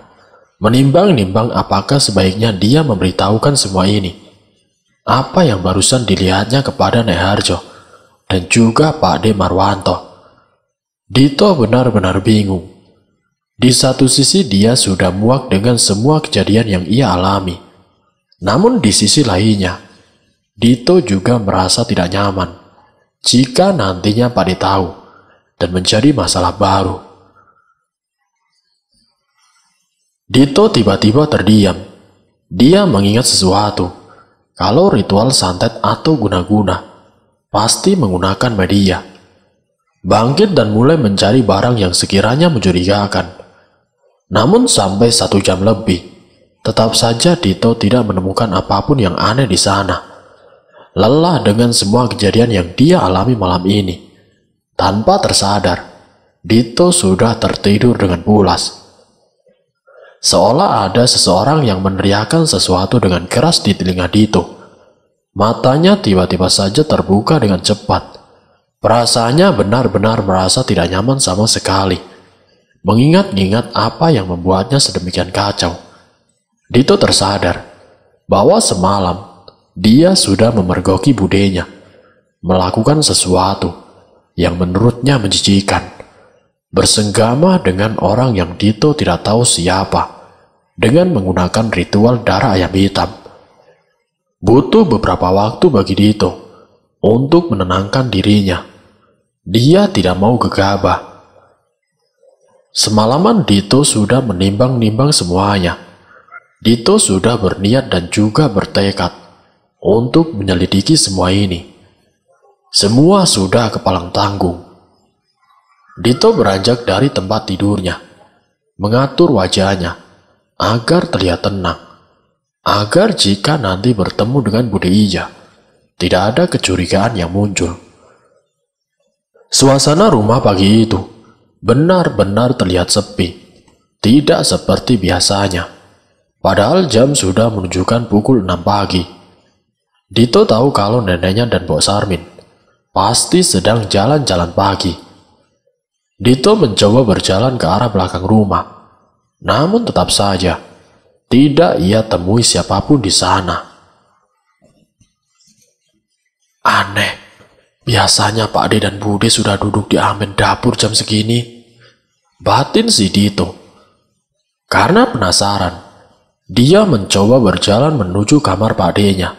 menimbang-nimbang apakah sebaiknya dia memberitahukan semua ini. Apa yang barusan dilihatnya kepada Nek Harjo dan juga Pak De Marwanto. Dito benar-benar bingung. Di satu sisi dia sudah muak dengan semua kejadian yang ia alami. Namun di sisi lainnya, Dito juga merasa tidak nyaman jika nantinya Pak De tahu dan menjadi masalah baru. Dito tiba-tiba terdiam. Dia mengingat sesuatu. Kalau ritual santet atau guna-guna, pasti menggunakan media. Bangkit dan mulai mencari barang yang sekiranya mencurigakan. Namun sampai 1 jam lebih, tetap saja Dito tidak menemukan apapun yang aneh di sana. Lelah dengan semua kejadian yang dia alami malam ini. Tanpa tersadar, Dito sudah tertidur dengan pulas. Seolah ada seseorang yang meneriakkan sesuatu dengan keras di telinga Dito. Matanya tiba-tiba saja terbuka dengan cepat. Perasaannya benar-benar merasa tidak nyaman sama sekali. Mengingat-ingat apa yang membuatnya sedemikian kacau. Dito tersadar bahwa semalam dia sudah memergoki budenya, melakukan sesuatu yang menurutnya menjijikan, bersenggama dengan orang yang Dito tidak tahu siapa, dengan menggunakan ritual darah ayam hitam. Butuh beberapa waktu bagi Dito untuk menenangkan dirinya. Dia tidak mau gegabah. Semalaman Dito sudah menimbang-nimbang semuanya. Dito sudah berniat dan juga bertekad untuk menyelidiki semua ini. Semua sudah kepalang tanggung. Dito beranjak dari tempat tidurnya, mengatur wajahnya agar terlihat tenang, agar jika nanti bertemu dengan Bude Ija, tidak ada kecurigaan yang muncul. Suasana rumah pagi itu benar-benar terlihat sepi, tidak seperti biasanya. Padahal jam sudah menunjukkan pukul 6 pagi. Dito tahu kalau neneknya dan Mbok Sarmin pasti sedang jalan-jalan pagi. Dito mencoba berjalan ke arah belakang rumah. Namun tetap saja, tidak ia temui siapapun di sana. Aneh, biasanya Pak De dan Bude sudah duduk di amen dapur jam segini, batin si Dito. Karena penasaran, dia mencoba berjalan menuju kamar Pak De-nya.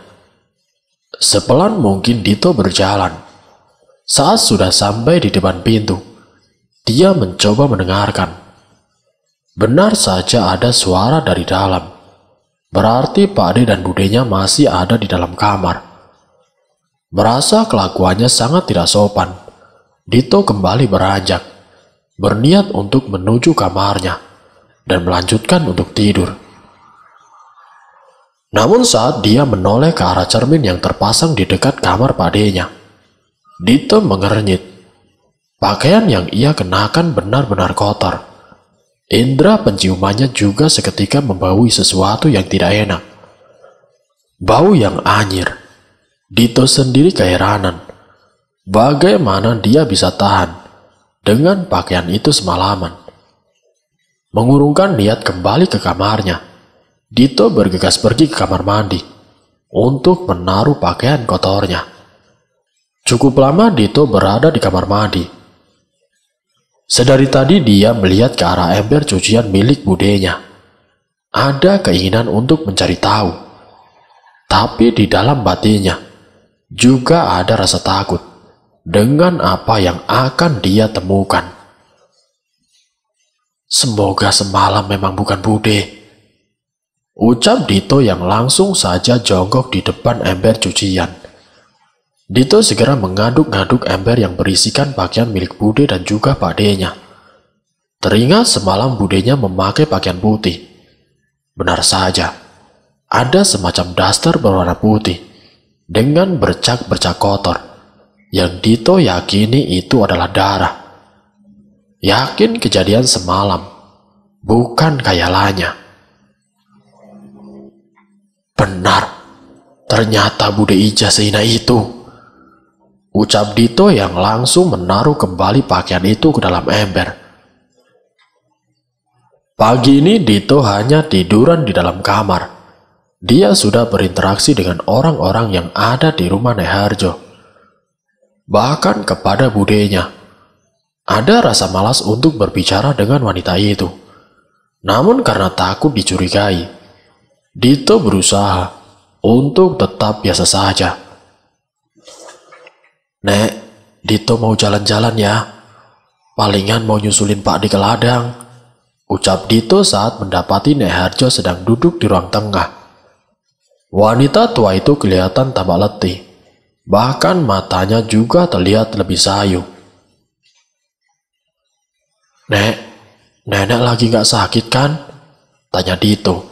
Sepelan mungkin Dito berjalan. Saat sudah sampai di depan pintu, dia mencoba mendengarkan. Benar saja ada suara dari dalam. Berarti Pak De dan Budenya masih ada di dalam kamar. Merasa kelakuannya sangat tidak sopan, Dito kembali beranjak, berniat untuk menuju kamarnya dan melanjutkan untuk tidur. Namun saat dia menoleh ke arah cermin yang terpasang di dekat kamar Pak De-nya, Dito mengernyit. Pakaian yang ia kenakan benar-benar kotor. Indra penciumannya juga seketika membaui sesuatu yang tidak enak. Bau yang anyir. Dito sendiri keheranan. Bagaimana dia bisa tahan dengan pakaian itu semalaman. Mengurungkan niat kembali ke kamarnya, Dito bergegas pergi ke kamar mandi untuk menaruh pakaian kotornya. Cukup lama Dito berada di kamar mandi. Sedari tadi dia melihat ke arah ember cucian milik budenya. Ada keinginan untuk mencari tahu. Tapi di dalam batinnya juga ada rasa takut dengan apa yang akan dia temukan. Semoga semalam memang bukan Bude, ucap Dito yang langsung saja jongkok di depan ember cucian. Dito segera mengaduk-ngaduk ember yang berisikan pakaian milik Bude dan juga Pak De-nya. Teringat semalam Budenya memakai pakaian putih. Benar saja, ada semacam daster berwarna putih dengan bercak-bercak kotor yang Dito yakini itu adalah darah. Yakin kejadian semalam, bukan khayalannya. Benar, ternyata Bude Ija sehina itu, ucap Dito yang langsung menaruh kembali pakaian itu ke dalam ember. Pagi ini Dito hanya tiduran di dalam kamar. Dia sudah berinteraksi dengan orang-orang yang ada di rumah Nek Harjo. Bahkan kepada budenya. Ada rasa malas untuk berbicara dengan wanita itu. Namun karena takut dicurigai, Dito berusaha untuk tetap biasa saja. Nek, Dito mau jalan-jalan ya. Palingan mau nyusulin Pak di ke ladang, ucap Dito saat mendapati Nek Harjo sedang duduk di ruang tengah. Wanita tua itu kelihatan tambah letih, bahkan matanya juga terlihat lebih sayu. Nek, nenek lagi gak sakit kan? Tanya Dito.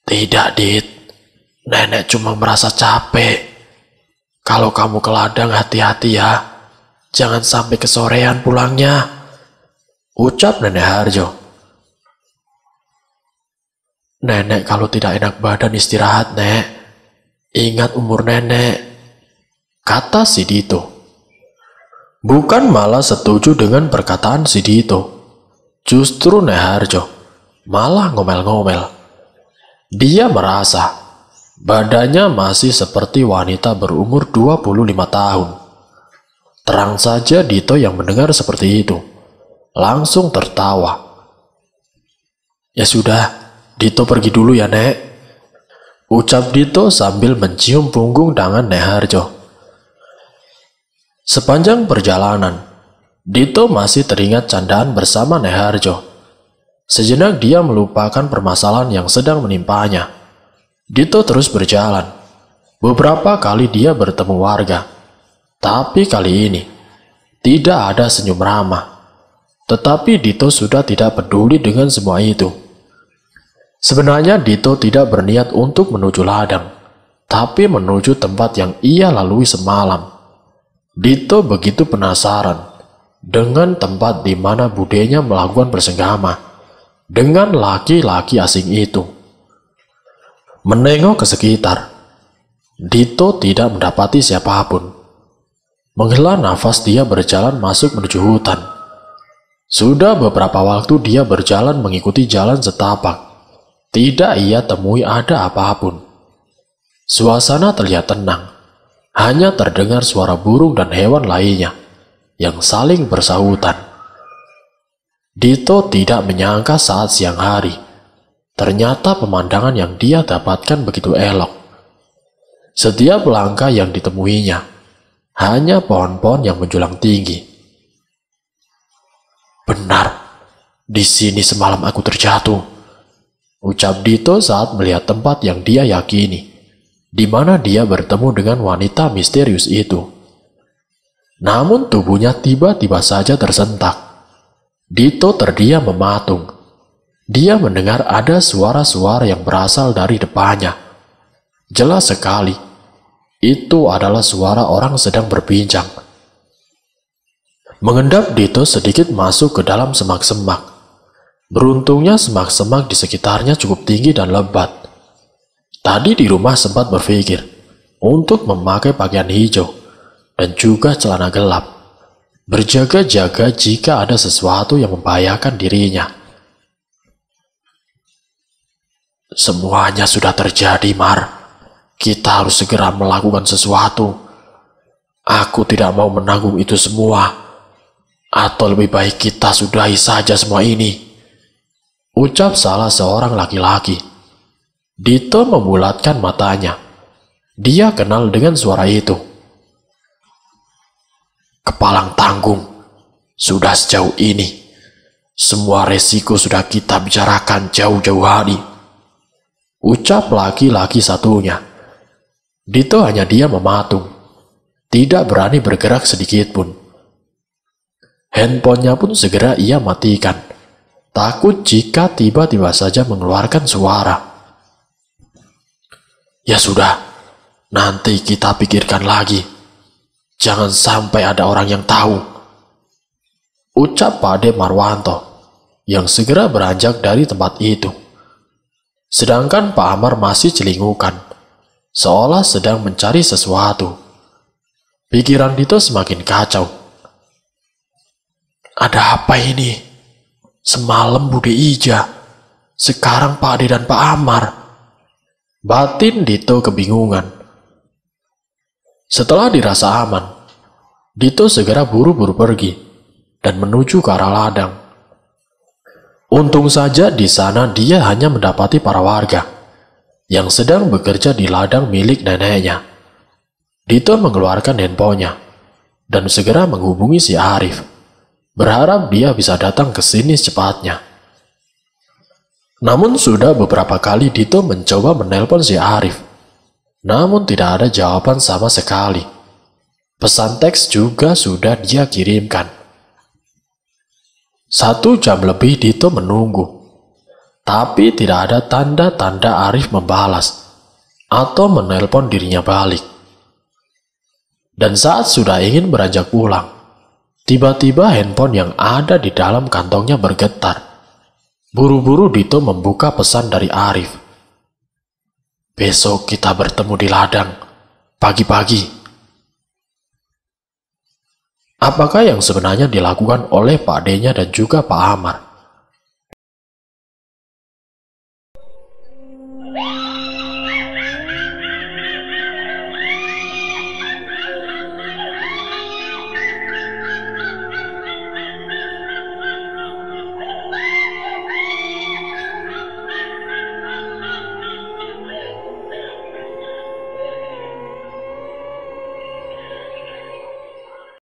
Tidak, Dit. Nenek cuma merasa capek. Kalau kamu ke ladang hati-hati ya. Jangan sampai kesorean pulangnya, ucap Nenek Harjo. Nenek kalau tidak enak badan istirahat, Nek. Ingat umur nenek, kata si Dito. Bukan malah setuju dengan perkataan si Dito. Justru Nek Harjo malah ngomel-ngomel. Dia merasa badannya masih seperti wanita berumur 25 tahun. Terang saja Dito yang mendengar seperti itu langsung tertawa. Ya sudah, Dito pergi dulu ya, Nek, ucap Dito sambil mencium punggung tangan Nek Harjo. Sepanjang perjalanan, Dito masih teringat candaan bersama Nek Harjo. Sejenak dia melupakan permasalahan yang sedang menimpanya. Dito terus berjalan. Beberapa kali dia bertemu warga. Tapi kali ini, tidak ada senyum ramah. Tetapi Dito sudah tidak peduli dengan semua itu. Sebenarnya Dito tidak berniat untuk menuju ladang, tapi menuju tempat yang ia lalui semalam. Dito begitu penasaran dengan tempat di mana budenya melakukan bersenggama dengan laki-laki asing itu. Menengok ke sekitar, Dito tidak mendapati siapapun. Menghela nafas dia berjalan masuk menuju hutan. Sudah beberapa waktu dia berjalan mengikuti jalan setapak. Tidak ia temui ada apapun. Suasana terlihat tenang. Hanya terdengar suara burung dan hewan lainnya yang saling bersahutan. Dito tidak menyangka saat siang hari, ternyata pemandangan yang dia dapatkan begitu elok. Setiap langkah yang ditemuinya hanya pohon-pohon yang menjulang tinggi. Benar, di sini semalam aku terjatuh, ucap Dito saat melihat tempat yang dia yakini, di mana dia bertemu dengan wanita misterius itu. Namun tubuhnya tiba-tiba saja tersentak. Dito terdiam mematung. Dia mendengar ada suara-suara yang berasal dari depannya. Jelas sekali, itu adalah suara orang sedang berbincang. Mengendap, Dito sedikit masuk ke dalam semak-semak. Beruntungnya semak-semak di sekitarnya cukup tinggi dan lebat. Tadi di rumah sempat berpikir untuk memakai pakaian hijau dan juga celana gelap, berjaga-jaga jika ada sesuatu yang membahayakan dirinya. Semuanya sudah terjadi, Mar. Kita harus segera melakukan sesuatu. Aku tidak mau menanggung itu semua. Atau lebih baik kita sudahi saja semua ini, ucap salah seorang laki-laki. Dito membulatkan matanya. Dia kenal dengan suara itu. Kepalang tanggung, sudah sejauh ini. Semua resiko sudah kita bicarakan jauh-jauh hari, ucap laki-laki satunya. Dito hanya diam mematung, tidak berani bergerak sedikit pun. Handphonenya pun segera ia matikan, takut jika tiba-tiba saja mengeluarkan suara. Ya sudah, nanti kita pikirkan lagi. Jangan sampai ada orang yang tahu, ucap Pade Marwanto yang segera beranjak dari tempat itu. Sedangkan Pak Amar masih celingukan, seolah sedang mencari sesuatu. Pikiran Dito semakin kacau. Ada apa ini? Semalam Bude Ija, sekarang Pak Ade dan Pak Amar. Batin Dito kebingungan. Setelah dirasa aman, Dito segera buru-buru pergi dan menuju ke arah ladang. Untung saja di sana dia hanya mendapati para warga yang sedang bekerja di ladang milik neneknya. Dito mengeluarkan handphonenya dan segera menghubungi si Arif, berharap dia bisa datang ke sini secepatnya. Namun sudah beberapa kali Dito mencoba menelpon si Arif, namun tidak ada jawaban sama sekali. Pesan teks juga sudah dia kirimkan. 1 jam lebih Dito menunggu, tapi tidak ada tanda-tanda Arif membalas atau menelpon dirinya balik. Dan saat sudah ingin beranjak pulang, tiba-tiba handphone yang ada di dalam kantongnya bergetar. Buru-buru Dito membuka pesan dari Arif. Besok kita bertemu di ladang, pagi-pagi. Apakah yang sebenarnya dilakukan oleh Pak D-nya dan juga Pak Amar?